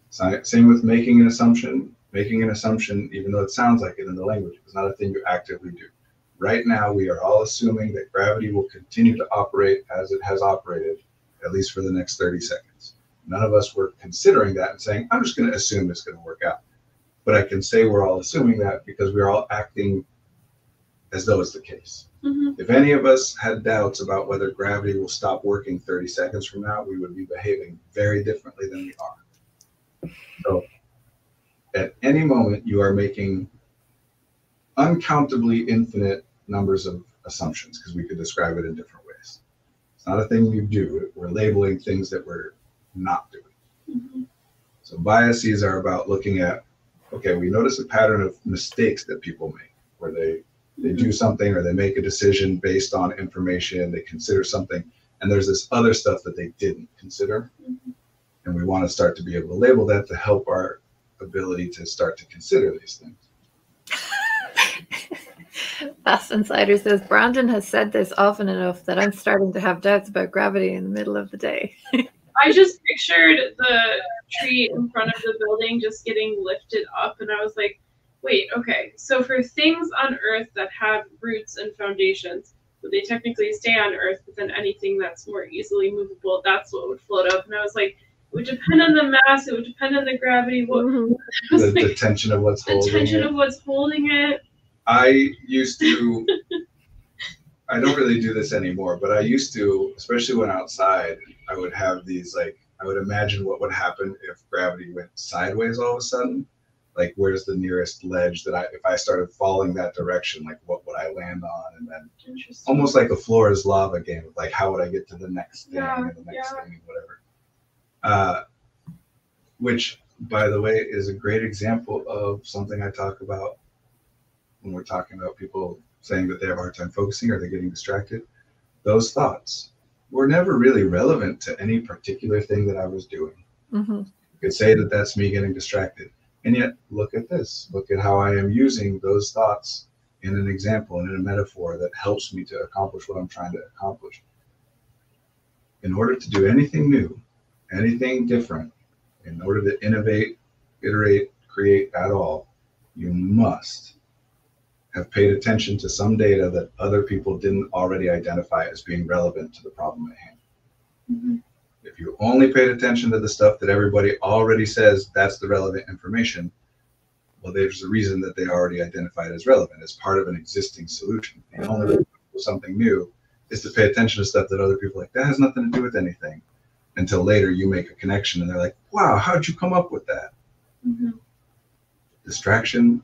Same with making an assumption. Making an assumption, even though it sounds like it in the language, is not a thing you actively do. Right now, we are all assuming that gravity will continue to operate as it has operated, at least for the next 30 seconds. None of us were considering that and saying, I'm just going to assume it's going to work out. But I can say we're all assuming that because we're all acting as though it's the case. Mm-hmm. If any of us had doubts about whether gravity will stop working 30 seconds from now, we would be behaving very differently than we are. So at any moment, you are making uncountably infinite numbers of assumptions, because we could describe it in different ways. It's not a thing you do. We're labeling things that we're not doing. Mm-hmm. So biases are about looking at, okay, we notice a pattern of mistakes that people make, where they do something or they make a decision based on information, they consider something, and there's this other stuff that they didn't consider. Mm-hmm. And we want to start to be able to label that to help our ability to start to consider these things. Fast Insider says, Brandon has said this often enough that I'm starting to have doubts about gravity in the middle of the day. I just pictured the tree in front of the building just getting lifted up, and I was like, wait, okay, so for things on Earth that have roots and foundations, would they technically stay on Earth, but then anything that's more easily movable, that's what would float up? And I was like, it would depend on the mass, it would depend on the gravity, The tension of what's holding it. The tension of what's holding it. I used to, I don't really do this anymore, but I used to, especially when outside, I would have these, like, I would imagine what would happen if gravity went sideways all of a sudden. Like, where's the nearest ledge that if I started falling that direction, like, what would I land on? And then almost like a floor is lava game, like, how would I get to the next thing and the next thing and whatever. Which, by the way, is a great example of something I talk about when we're talking about people saying that they have a hard time focusing or they're getting distracted. Those thoughts were never really relevant to any particular thing that I was doing. Mm-hmm. You could say that that's me getting distracted. And yet, look at this. Look at how I am using those thoughts in an example and in a metaphor that helps me to accomplish what I'm trying to accomplish. In order to do anything new, anything different, in order to innovate, iterate, create at all, you must have paid attention to some data that other people didn't already identify as being relevant to the problem at hand. Mm-hmm. If you only paid attention to the stuff that everybody already says that's the relevant information, well, there's a reason that they already identified as relevant as part of an existing solution. The only way to do something new is to pay attention to stuff that other people are like, that has nothing to do with anything, until later you make a connection and they're like, wow, how'd you come up with that? Mm-hmm. Distraction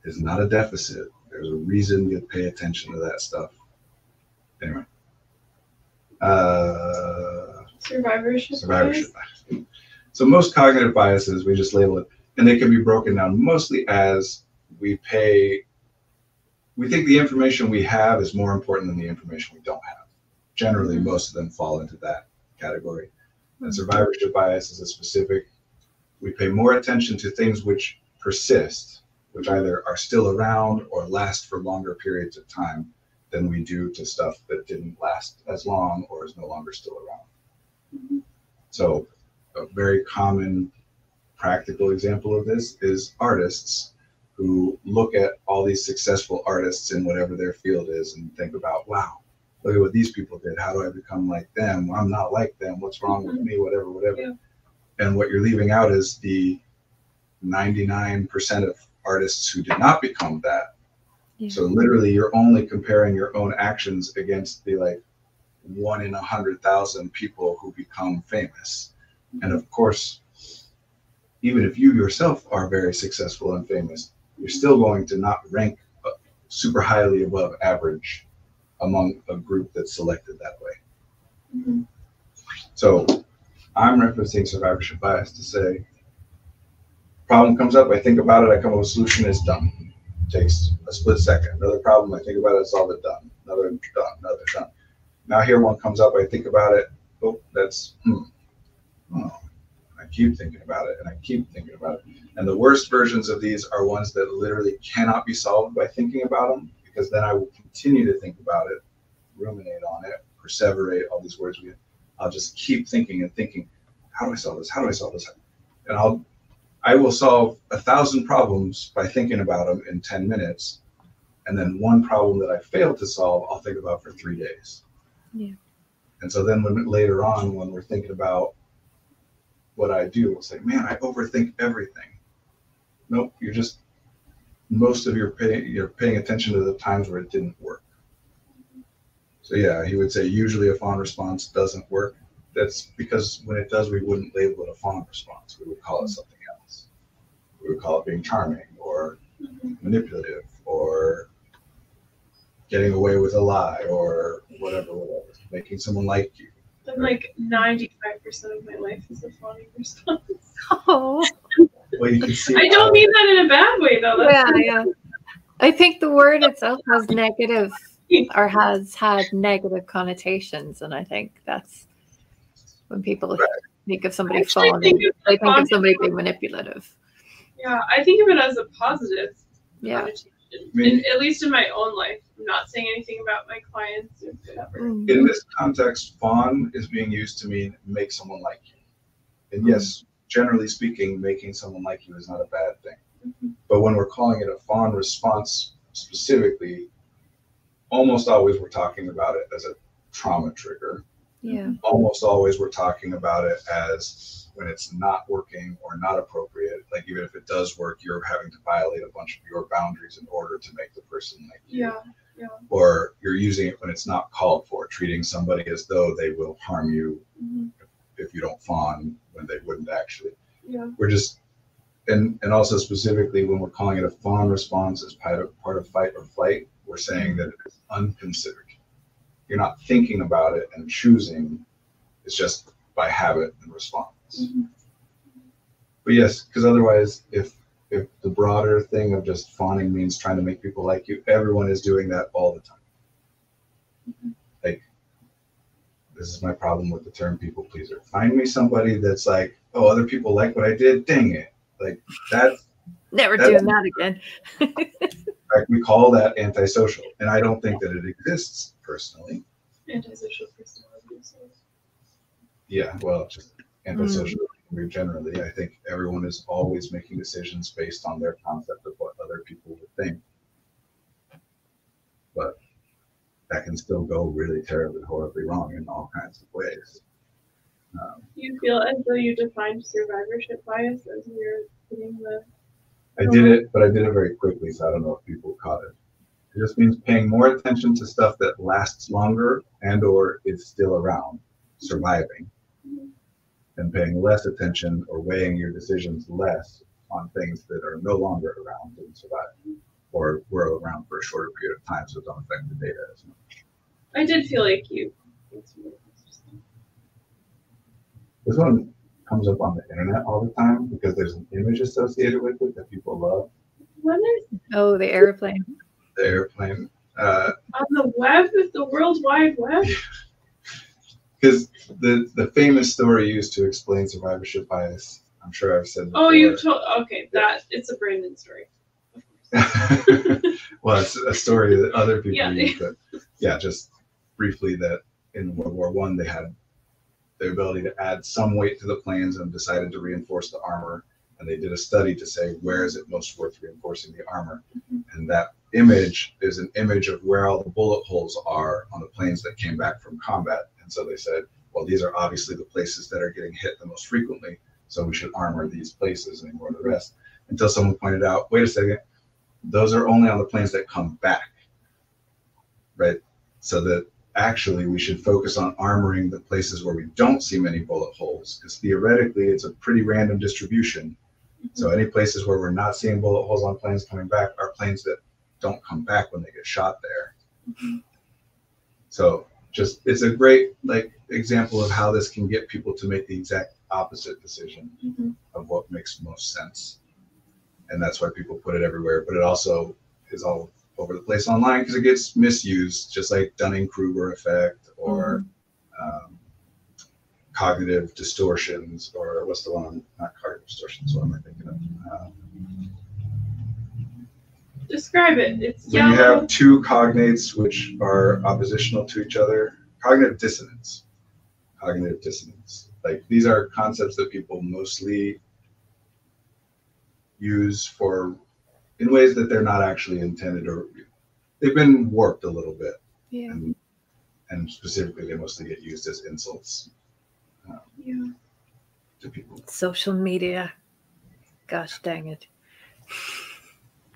is not a deficit. There's a reason you pay attention to that stuff. Anyway. Survivorship bias. So most cognitive biases, we just label it, and they can be broken down mostly as we think the information we have is more important than the information we don't have. Generally, most of them fall into that category. And survivorship bias is a specific, we pay more attention to things which persist, which either are still around or last for longer periods of time than we do to stuff that didn't last as long or is no longer still around. Mm-hmm. So a very common practical example of this is artists who look at all these successful artists in whatever their field is and think about, wow, look at what these people did. How do I become like them? I'm not like them. What's wrong with me? Whatever. Yeah. And what you're leaving out is the 99% of artists who did not become that. Yeah. So literally you're only comparing your own actions against the like 1 in 100,000 people who become famous. And of course, even if you yourself are very successful and famous, you're still going to not rank super highly above average among a group that's selected that way. Mm-hmm. So I'm referencing survivorship bias to say, problem comes up, I think about it, I come up with a solution, it's done. It takes a split second. Another problem, I think about it, solve it, done. Another done. Now here one comes up, I think about it, oh, that's, I keep thinking about it, and I keep thinking about it. And the worst versions of these are ones that literally cannot be solved by thinking about them, because then I will continue to think about it, ruminate on it, perseverate, all these words I'll just keep thinking and thinking, how do I solve this? How do I solve this? And I will solve 1,000 problems by thinking about them in 10 minutes. And then one problem that I failed to solve, I'll think about for 3 days. Yeah. And so then later on, when we're thinking about what I do will say, man, I overthink everything. Nope, you're just, most of you're paying attention to the times where it didn't work. So yeah, he would say usually a fawn response doesn't work. That's because when it does, we wouldn't label it a fawn response. We would call it something else. We would call it being charming or manipulative or getting away with a lie or whatever, making someone like you. And like 95% of my life is a fawning response. Oh. Well, you can see. I don't mean that in a bad way, though. Yeah. I think the word itself has negative or has had negative connotations, and I think that's when people think of somebody fawning, they think of somebody being manipulative. Yeah, I think of it as a positive connotation. At least in my own life. I'm not saying anything about my clients or whatever. In this context, fawn is being used to mean make someone like you. And yes, generally speaking, making someone like you is not a bad thing. But when we're calling it a fawn response specifically, almost always we're talking about it as a trauma trigger. Yeah. Almost always we're talking about it as when it's not working or not appropriate. Like even if it does work, you're having to violate a bunch of your boundaries in order to make the person like you. Yeah. Or you're using it when it's not called for, treating somebody as though they will harm you if you don't fawn when they wouldn't actually. Yeah. We're just, and also specifically when we're calling it a fawn response as part of fight or flight, we're saying that it is unconsidered. You're not thinking about it and choosing. It's just by habit and response. But yes, because otherwise, if the broader thing of just fawning means trying to make people like you, everyone is doing that all the time. Like, this is my problem with the term people pleaser. Find me somebody that's like, oh, other people like what I did. Dang it. Like that's never doing that again. In fact, we call that antisocial. And I don't think that it exists personally. Antisocial personality. Yeah, well, just antisocial generally. I think everyone is always making decisions based on their concept of what other people would think. But that can still go really terribly, horribly wrong in all kinds of ways. You feel as though you defined survivorship bias as you're putting the... I did it, but I did it very quickly, so I don't know if people caught it. It just means paying more attention to stuff that lasts longer and or is still around, surviving, and paying less attention or weighing your decisions less on things that are no longer around and surviving, or were around for a shorter period of time, so don't affect the data as much. I did feel like you... This one comes up on the internet all the time because there's an image associated with it that people love. What is... Oh, the airplane. The airplane. On the web? The World Wide Web? Because the famous story used to explain survivorship bias, I'm sure I've said before. Oh, you've told... Okay, that... It's a Brandon story. Well, it's a story that other people use, but yeah, just briefly that in World War I, they had the ability to add some weight to the planes and decided to reinforce the armor. And they did a study to say, where is it most worth reinforcing the armor? And that image is an image of where all the bullet holes are on the planes that came back from combat. And so they said, well, these are obviously the places that are getting hit the most frequently, so we should armor these places and ignore the rest. Until someone pointed out, wait a second, those are only on the planes that come back, right? So that actually we should focus on armoring the places where we don't see many bullet holes, because theoretically it's a pretty random distribution. So any places where we're not seeing bullet holes on planes coming back are planes that don't come back when they get shot there. So just, it's a great example of how this can get people to make the exact opposite decision of what makes most sense. And that's why people put it everywhere, but it also is all over the place online because it gets misused, just like Dunning-Kruger effect or cognitive distortions, or what's the one? Not cognitive distortions. What am I thinking of? Describe it. It's when yellow. you have two cognates which are oppositional to each other. Cognitive dissonance. Cognitive dissonance. Like these are concepts that people mostly use for in ways that they're not actually intended, or they've been warped a little bit. Yeah. And specifically, they mostly get used as insults. to people. Social media. Gosh dang it.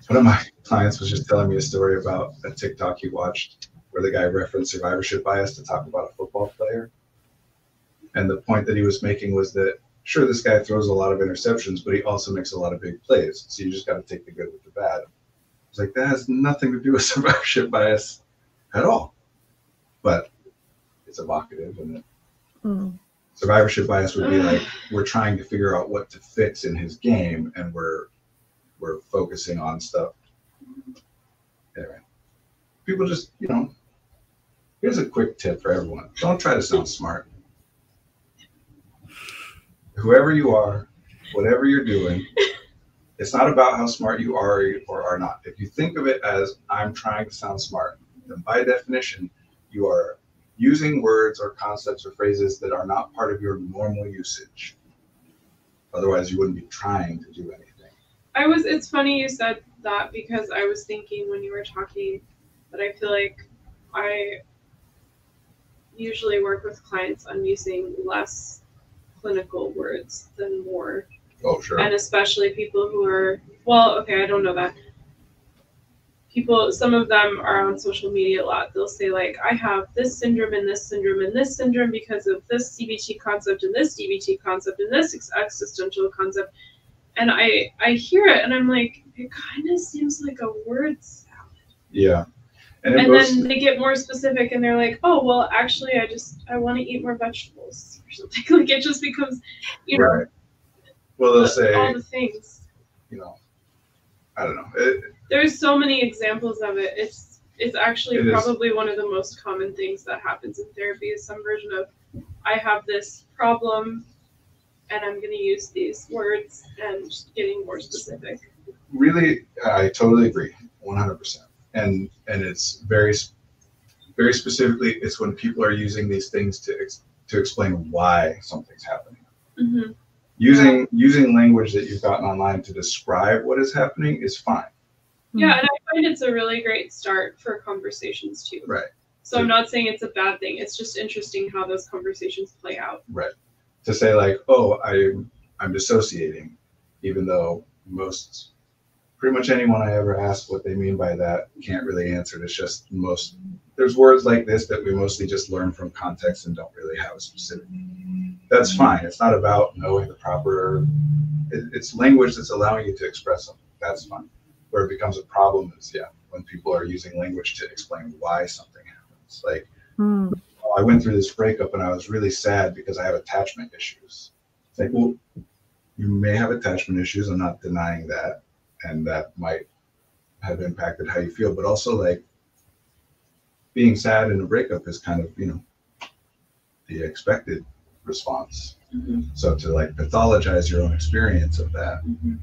One of my clients was just telling me a story about a TikTok he watched where the guy referenced survivorship bias to talk about a football player. And the point that he was making was that, sure, this guy throws a lot of interceptions, but he also makes a lot of big plays. So you just got to take the good with the bad. It's like, that has nothing to do with survivorship bias at all. But it's evocative, and survivorship bias would be like, we're trying to figure out what to fix in his game, and we're focusing on stuff. Anyway, people just, here's a quick tip for everyone. Don't try to sound smart. Whoever you are, whatever you're doing, it's not about how smart you are or are not. If you think of it as, I'm trying to sound smart, then by definition, you are using words or concepts or phrases that are not part of your normal usage. Otherwise, you wouldn't be trying to do anything. It's funny you said that, because I was thinking when you were talking that I feel like I usually work with clients on using less clinical words than more. Oh, sure. And especially people who are, well, okay, I don't know that. People, some of them are on social media a lot. They'll say like, I have this syndrome and this syndrome and this syndrome because of this CBT concept and this DBT concept and this existential concept. And I hear it and I'm like, it kind of seems like a word salad. Yeah. And then they get more specific and they're like, oh, well, actually, I want to eat more vegetables or something. Like it just becomes, right. Well, they'll say all the things. I don't know. There's so many examples of it. It's actually probably one of the most common things that happens in therapy is some version of, I have this problem and I'm going to use these words and getting more specific. Really, I totally agree, 100%. And it's very, very specifically, it's when people are using these things to explain why something's happening. Mm-hmm. Using language that you've gotten online to describe what is happening is fine. Yeah, and I find it's a really great start for conversations too. Right. So I'm not saying it's a bad thing. It's just interesting how those conversations play out. Right. To say like, oh, I'm dissociating, even though pretty much anyone I ever ask what they mean by that can't really answer it. It's just there's words like this that we mostly just learn from context and don't really have a specific. That's fine. It's not about knowing the proper, it's language that's allowing you to express something. That's fine. Where it becomes a problem is, when people are using language to explain why something happens. Like, I went through this breakup and I was really sad because I have attachment issues. It's like, well, you may have attachment issues. I'm not denying that. And that might have impacted how you feel. But also, like, being sad in a breakup is kind of, the expected response. Mm-hmm. So to, like, pathologize your own experience of that. Mm-hmm.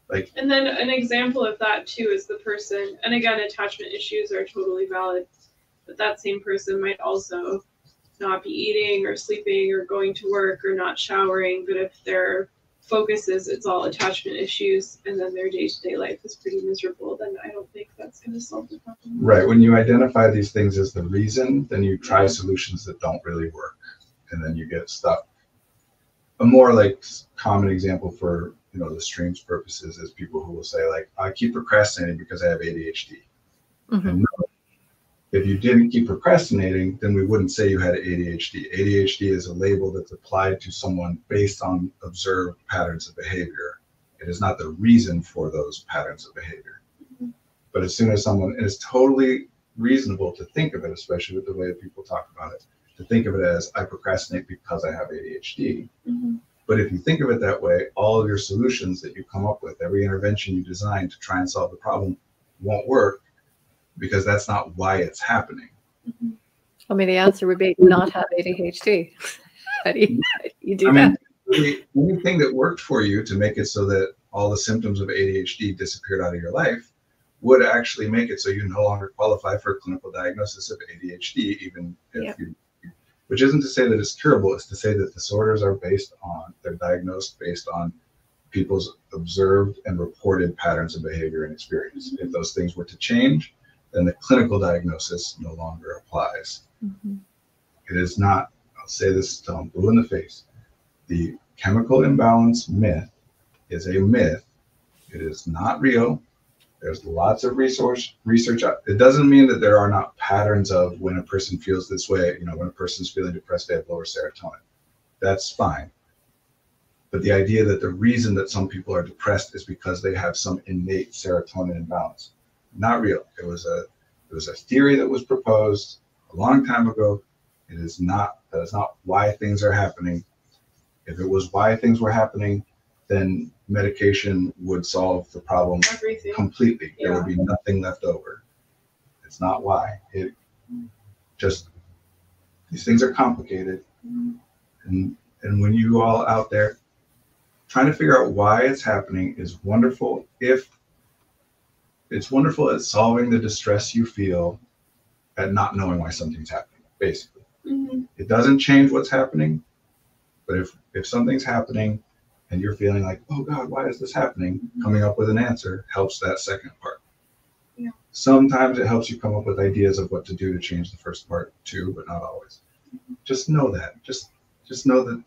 Like, and then an example of that, too, is the person, and again, attachment issues are totally valid. But that same person might also not be eating or sleeping or going to work or not showering. But if their focus is it's all attachment issues and then their day-to-day life is pretty miserable, then I don't think that's going to solve the problem. Right. When you identify these things as the reason, then you try solutions that don't really work. And then you get stuck. A more like common example for, the stream's purposes is people who will say like, I keep procrastinating because I have ADHD. Mm-hmm. And no, if you didn't keep procrastinating, then we wouldn't say you had ADHD. ADHD is a label that's applied to someone based on observed patterns of behavior. It is not the reason for those patterns of behavior. Mm-hmm. But as soon as and it's totally reasonable to think of it, especially with the way that people talk about it, to think of it as I procrastinate because I have ADHD. Mm-hmm. But if you think of it that way, all of your solutions that you come up with, every intervention you design to try and solve the problem won't work because that's not why it's happening. Mm-hmm. I mean, the answer would be not have ADHD. How do you do that? The only thing that worked for you to make it so that all the symptoms of ADHD disappeared out of your life would actually make it so you no longer qualify for a clinical diagnosis of ADHD, even if which isn't to say that it's curable. It's to say that disorders are they're diagnosed based on people's observed and reported patterns of behavior and experience. If those things were to change, then the clinical diagnosis no longer applies. Mm-hmm. It is not I'll say this till I'm blue in the face. The chemical imbalance myth is a myth. It is not real. There's lots of research out. It doesn't mean that there are not patterns of when a person feels this way, when a person's feeling depressed, they have lower serotonin. That's fine. But the idea that the reason that some people are depressed is because they have some innate serotonin imbalance, not real. It was a theory that was proposed a long time ago. That is not why things are happening. If it was why things were happening, then medication would solve the problem completely. Yeah. There would be nothing left over. It's not why. It just, these things are complicated. And when you all out there trying to figure out why it's happening is wonderful. It's wonderful at solving the distress you feel at not knowing why something's happening, basically. Mm-hmm. It doesn't change what's happening, but if something's happening and you're feeling like, oh God, why is this happening? Coming up with an answer helps that second part. Yeah. Sometimes it helps you come up with ideas of what to do to change the first part too, but not always. Mm-hmm. Just know that. Just know that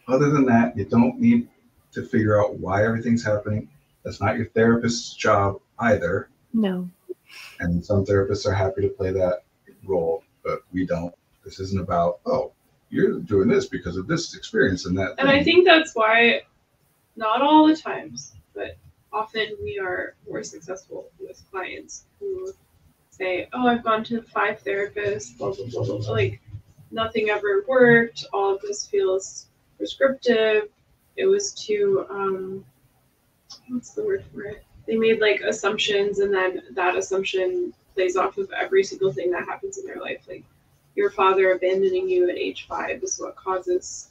other than that, you don't need to figure out why everything's happening. That's not your therapist's job either. No. And some therapists are happy to play that role, but we don't. This isn't about, oh, you're doing this because of this experience and that. And I think that's why, not all the times, but often we are more successful with clients who say, oh, I've gone to 5 therapists, blah, blah, blah, blah. Like, nothing ever worked. All of this feels prescriptive. It was too, what's the word for it? They made like assumptions, and then that assumption plays off of every single thing that happens in their life. Like your father abandoning you at age 5 is what causes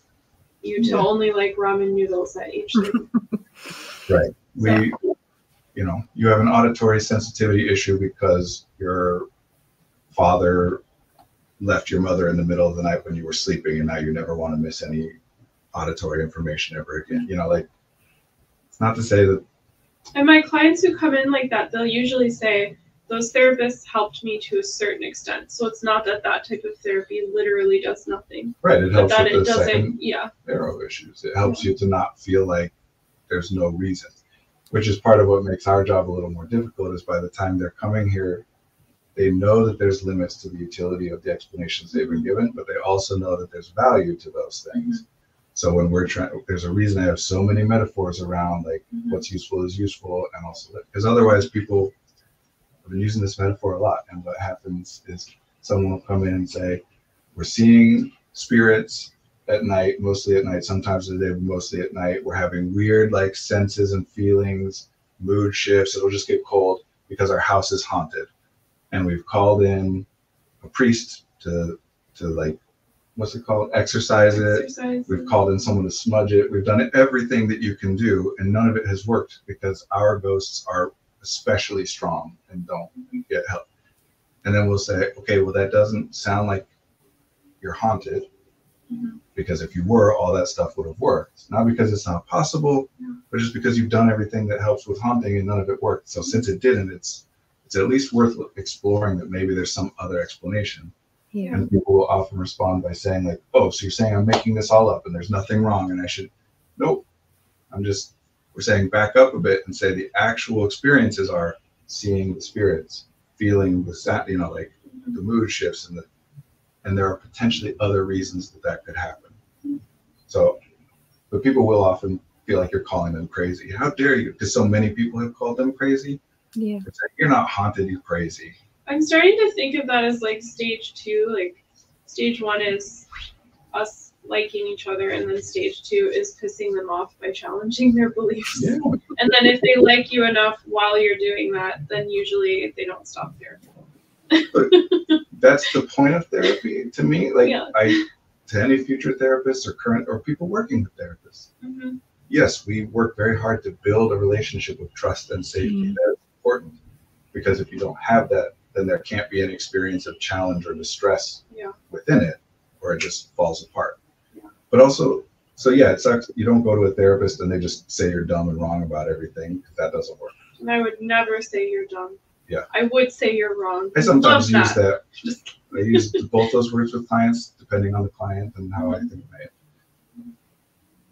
you to only like ramen noodles at age 3. Right. You have an auditory sensitivity issue because your father left your mother in the middle of the night when you were sleeping, and now you never want to miss any auditory information ever again. It's not to say that. And my clients who come in like that, they'll usually say, those therapists helped me to a certain extent. So it's not that type of therapy literally does nothing. Right. It helps that with it the doesn't, arrow issues. It helps you to not feel like there's no reason, which is part of what makes our job a little more difficult. Is by the time they're coming here, they know that there's limits to the utility of the explanations they've been given, but they also know that there's value to those things. So when we're there's a reason I have so many metaphors around like what's useful is useful, and also because otherwise people have been using this metaphor a lot. And what happens is someone will come in and say, we're seeing spirits at night, mostly at night, sometimes in the day, but mostly at night. We're having weird like senses and feelings, mood shifts. It'll just get cold because our house is haunted. And we've called in a priest to like, what's it called? Exercise it. We've called in someone to smudge it. We've done everything that you can do, and none of it has worked because our ghosts are especially strong and don't get help. And then we'll say, okay, well, that doesn't sound like you're haunted, because if you were, all that stuff would have worked. Not because it's not possible, but just because you've done everything that helps with haunting and none of it worked. So since it didn't, it's at least worth exploring that maybe there's some other explanation. Yeah. And people will often respond by saying like, oh, so you're saying I'm making this all up and there's nothing wrong and I should, nope. We're saying back up a bit and say the actual experiences are seeing the spirits, feeling the sound, like the mood shifts, and there are potentially other reasons that could happen. So, but people will often feel like you're calling them crazy. How dare you? Because so many people have called them crazy. Yeah. It's like, you're not haunted, you're crazy. I'm starting to think of that as like stage 2. Like stage 1 is us liking each other, and then stage 2 is pissing them off by challenging their beliefs. Yeah. And then if they like you enough while you're doing that, then usually they don't stop there. But that's the point of therapy to me. Like to any future therapists or current or people working with therapists. Mm-hmm. Yes, we work very hard to build a relationship of trust and safety. Mm-hmm. That's important, because if you don't have that, then there can't be an experience of challenge or distress within it, or it just falls apart. Yeah. But also, it sucks. You don't go to a therapist and they just say you're dumb and wrong about everything, because that doesn't work. And I would never say you're dumb. Yeah. I would say you're wrong. I sometimes use that. I use both those words with clients, depending on the client and how I think about it.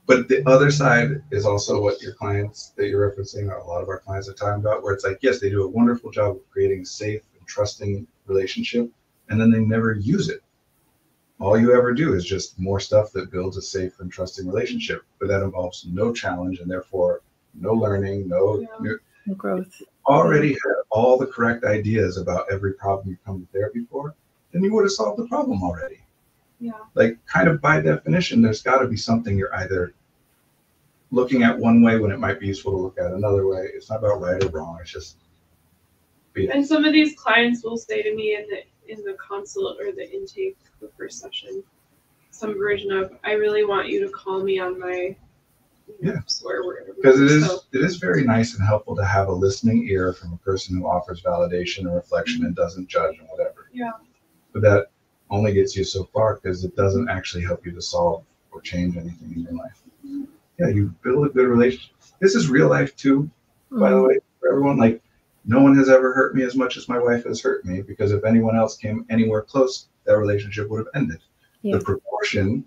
But the other side is also what your clients that you're referencing, or a lot of our clients are talking about, where it's like, yes, they do a wonderful job of creating a safe and trusting relationship, and then they never use it. All you ever do is just more stuff that builds a safe and trusting relationship, but that involves no challenge and therefore no learning, no growth. Already had all the correct ideas about every problem you come to therapy for, then you would have solved the problem already. Yeah. Like, kind of by definition, there's got to be something you're either looking at one way when it might be useful to look at another way. It's not about right or wrong. It's just And some of these clients will say to me in the consult or the intake, the first session, some version of, I really want you to call me on my swear word. Because it is very nice and helpful to have a listening ear from a person who offers validation and reflection and doesn't judge and whatever. Yeah. But that only gets you so far because it doesn't actually help you to solve or change anything in your life. Yeah, you build a good relationship. This is real life too, by the way, for everyone. Like, no one has ever hurt me as much as my wife has hurt me, because if anyone else came anywhere close, that relationship would have ended. Yeah. The proportion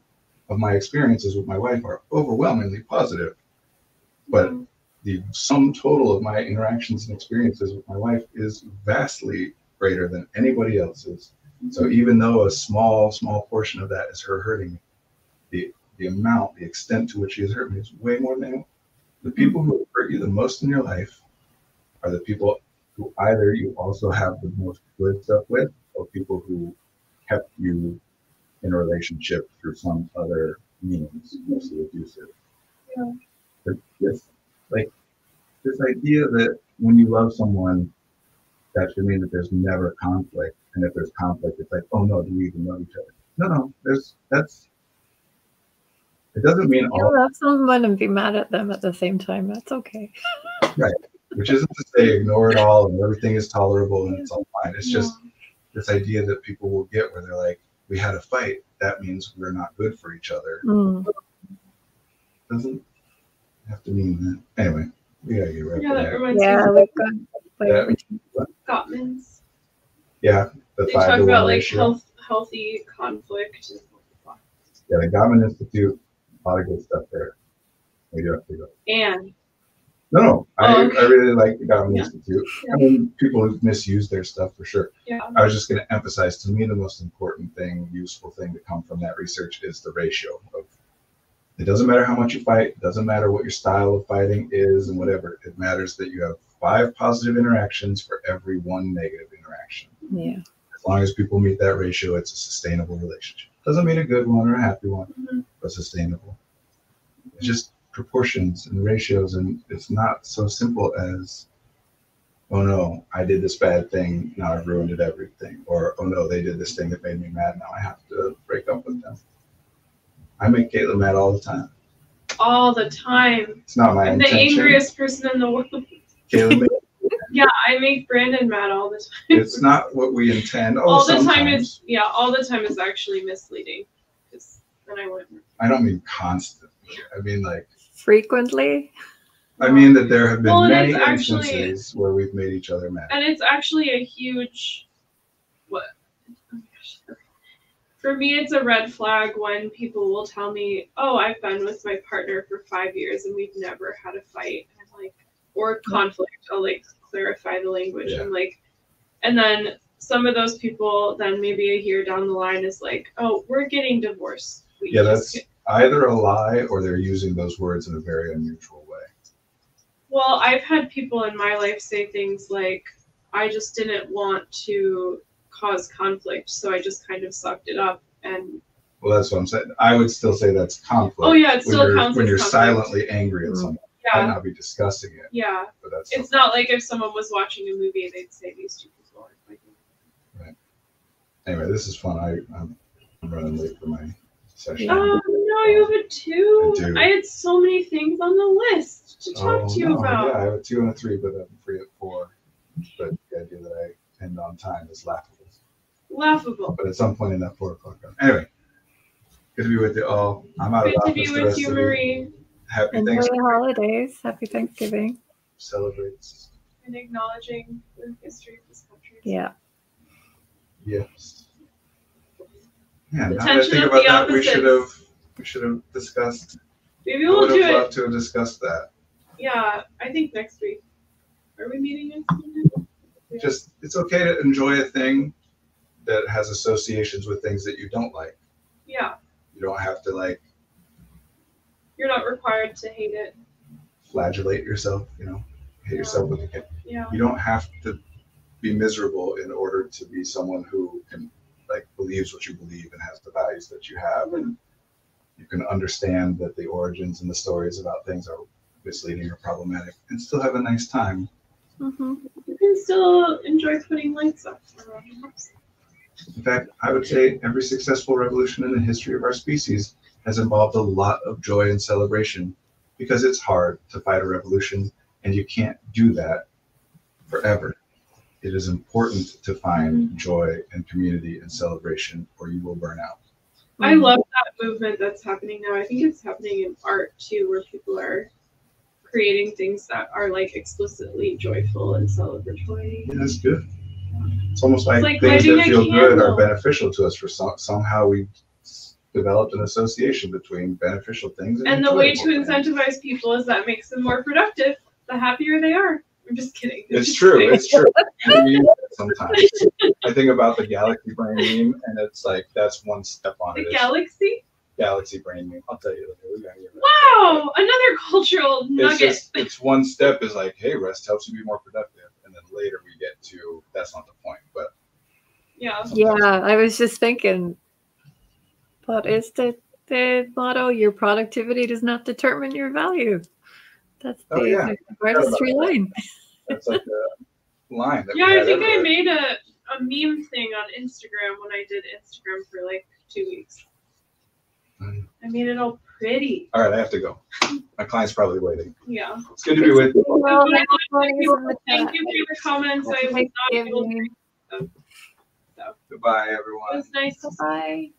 of my experiences with my wife are overwhelmingly positive, but the sum total of my interactions and experiences with my wife is vastly greater than anybody else's. So even though a small portion of that is her hurting me, the amount, the extent to which she has hurt me is way more than the people who hurt you the most in your life are the people who either you also have the most good stuff with, or people who kept you in a relationship through some other means, mostly abusive. Yeah. But this idea that when you love someone, that should mean that there's never conflict, and if there's conflict, it's like, oh no, do we even know each other? No, it doesn't mean you love someone and be mad at them at the same time. That's okay. Right. Which isn't to say ignore it all and everything is tolerable and it's all fine. It's just this idea that people will get where they're like, we had a fight. That means we're not good for each other. Doesn't have to mean that. Anyway, we gotta get right that there. reminds me of Gottman's. Yeah, they talk about like healthy conflict. Yeah, the Gottman Institute, a lot of good stuff there. We do have to go. And no, I really like the Gottman Institute. Yeah. I mean, people have misused their stuff for sure. Yeah. I was just going to emphasize, to me, the most important thing, useful thing to come from that research is the ratio of. It doesn't matter how much you fight. It doesn't matter what your style of fighting is and whatever. It matters that you have 5 positive interactions for every 1 negative interaction. Yeah. As long as people meet that ratio, it's a sustainable relationship. Doesn't mean a good one or a happy one, but sustainable. It's just proportions and ratios, and it's not so simple as, oh no, I did this bad thing, now I've ruined everything, or oh no, they did this thing that made me mad, now I have to break up with them. I make Caitlin mad all the time. All the time. It's not my intention. The angriest person in the world. Caitlin yeah, I make Brandon mad all the time. It's not what we intend. All the time is all the time is actually misleading. Because then I don't mean constantly. I mean like frequently. I mean that there have been many instances where we've made each other mad. And it's actually a huge for me, it's a red flag when people will tell me, oh, I've been with my partner for 5 years and we've never had a fight. And I'm like, or conflict. I'll like clarify the language. Yeah. I'm like, and then some of those people then maybe a year down the line is like, oh, we're getting divorced. That's either a lie or they're using those words in a very unusual way. Well, I've had people in my life say things like, I just didn't want to cause conflict, so I just kind of sucked it up. And well, that's what I'm saying. I would still say that's conflict. Oh yeah, it still counts when you're conflict. Silently angry at someone. Yeah. Might not be discussing it. Yeah. But that's it's not like if someone was watching a movie, they'd say these two people are fighting. Right. Anyway, this is fun. I'm running late for my session. Oh no, you have a 2? I do. I had so many things on the list to talk to you about. Yeah, I have a 2 and a 3, but I'm free at 4. But the idea that I end on time is laughable. Laughable. But at some point in that 4 o'clock hour. Anyway, good to be with you all. I'm out of office. Good to be with you, Marie. Happy Enjoy Thanksgiving. the holidays. Happy Thanksgiving. Celebrates. And acknowledging the history of this country. Yeah. Yes. Yeah, The now that I tension think of about the that, we opposites. should have discussed. Maybe I we'll would do have it. loved to have discussed that. Yeah, I think next week. Are we meeting next week? Yeah. Just it's okay to enjoy a thing that has associations with things that you don't like. Yeah, You don't have to like you're not required to hate it. flagellate yourself, hate yourself with a Yeah. You don't have to be miserable in order to be someone who can like believes what you believe and has the values that you have, and you can understand that the origins and the stories about things are misleading or problematic and still have a nice time. Mm-hmm. You can still enjoy putting lights up around your house. In fact, I would say every successful revolution in the history of our species has involved a lot of joy and celebration, because it's hard to fight a revolution and you can't do that forever. It is important to find joy and community and celebration, or you will burn out. I love that movement that's happening now. I think it's happening in art too, where people are creating things that are like explicitly joyful and celebratory. Yeah, that's good. It's almost like like things lighting that a feel good are candle. beneficial to us. For somehow we developed an association between beneficial things And the way to enjoyable things. incentivize people is that makes them more productive. The happier they are. I'm just kidding. It's true. It's true. I mean, sometimes I think about the galaxy brain meme, and it's like that's one step on The it. galaxy? Galaxy brain meme. I'll tell you later. We gotta get rid of Wow! Another cultural It's nugget. just it's one step is like, hey, rest helps you be more productive, and then later we get to that's not the point, but Yeah. Yeah, I was just thinking, what is the motto? Your productivity does not determine your value. That's Oh, the yeah. artistry line. that's like a line. That Yeah, we I had think I everywhere. made a meme thing on Instagram when I did Instagram for like 2 weeks. I made it all pretty. All right, I have to go. My client's probably waiting. Yeah. It's good to be with you. Well, Thank you in the for chat. your comments. I was not able to. Thanksgiving. Goodbye, It everyone. was nice to Bye.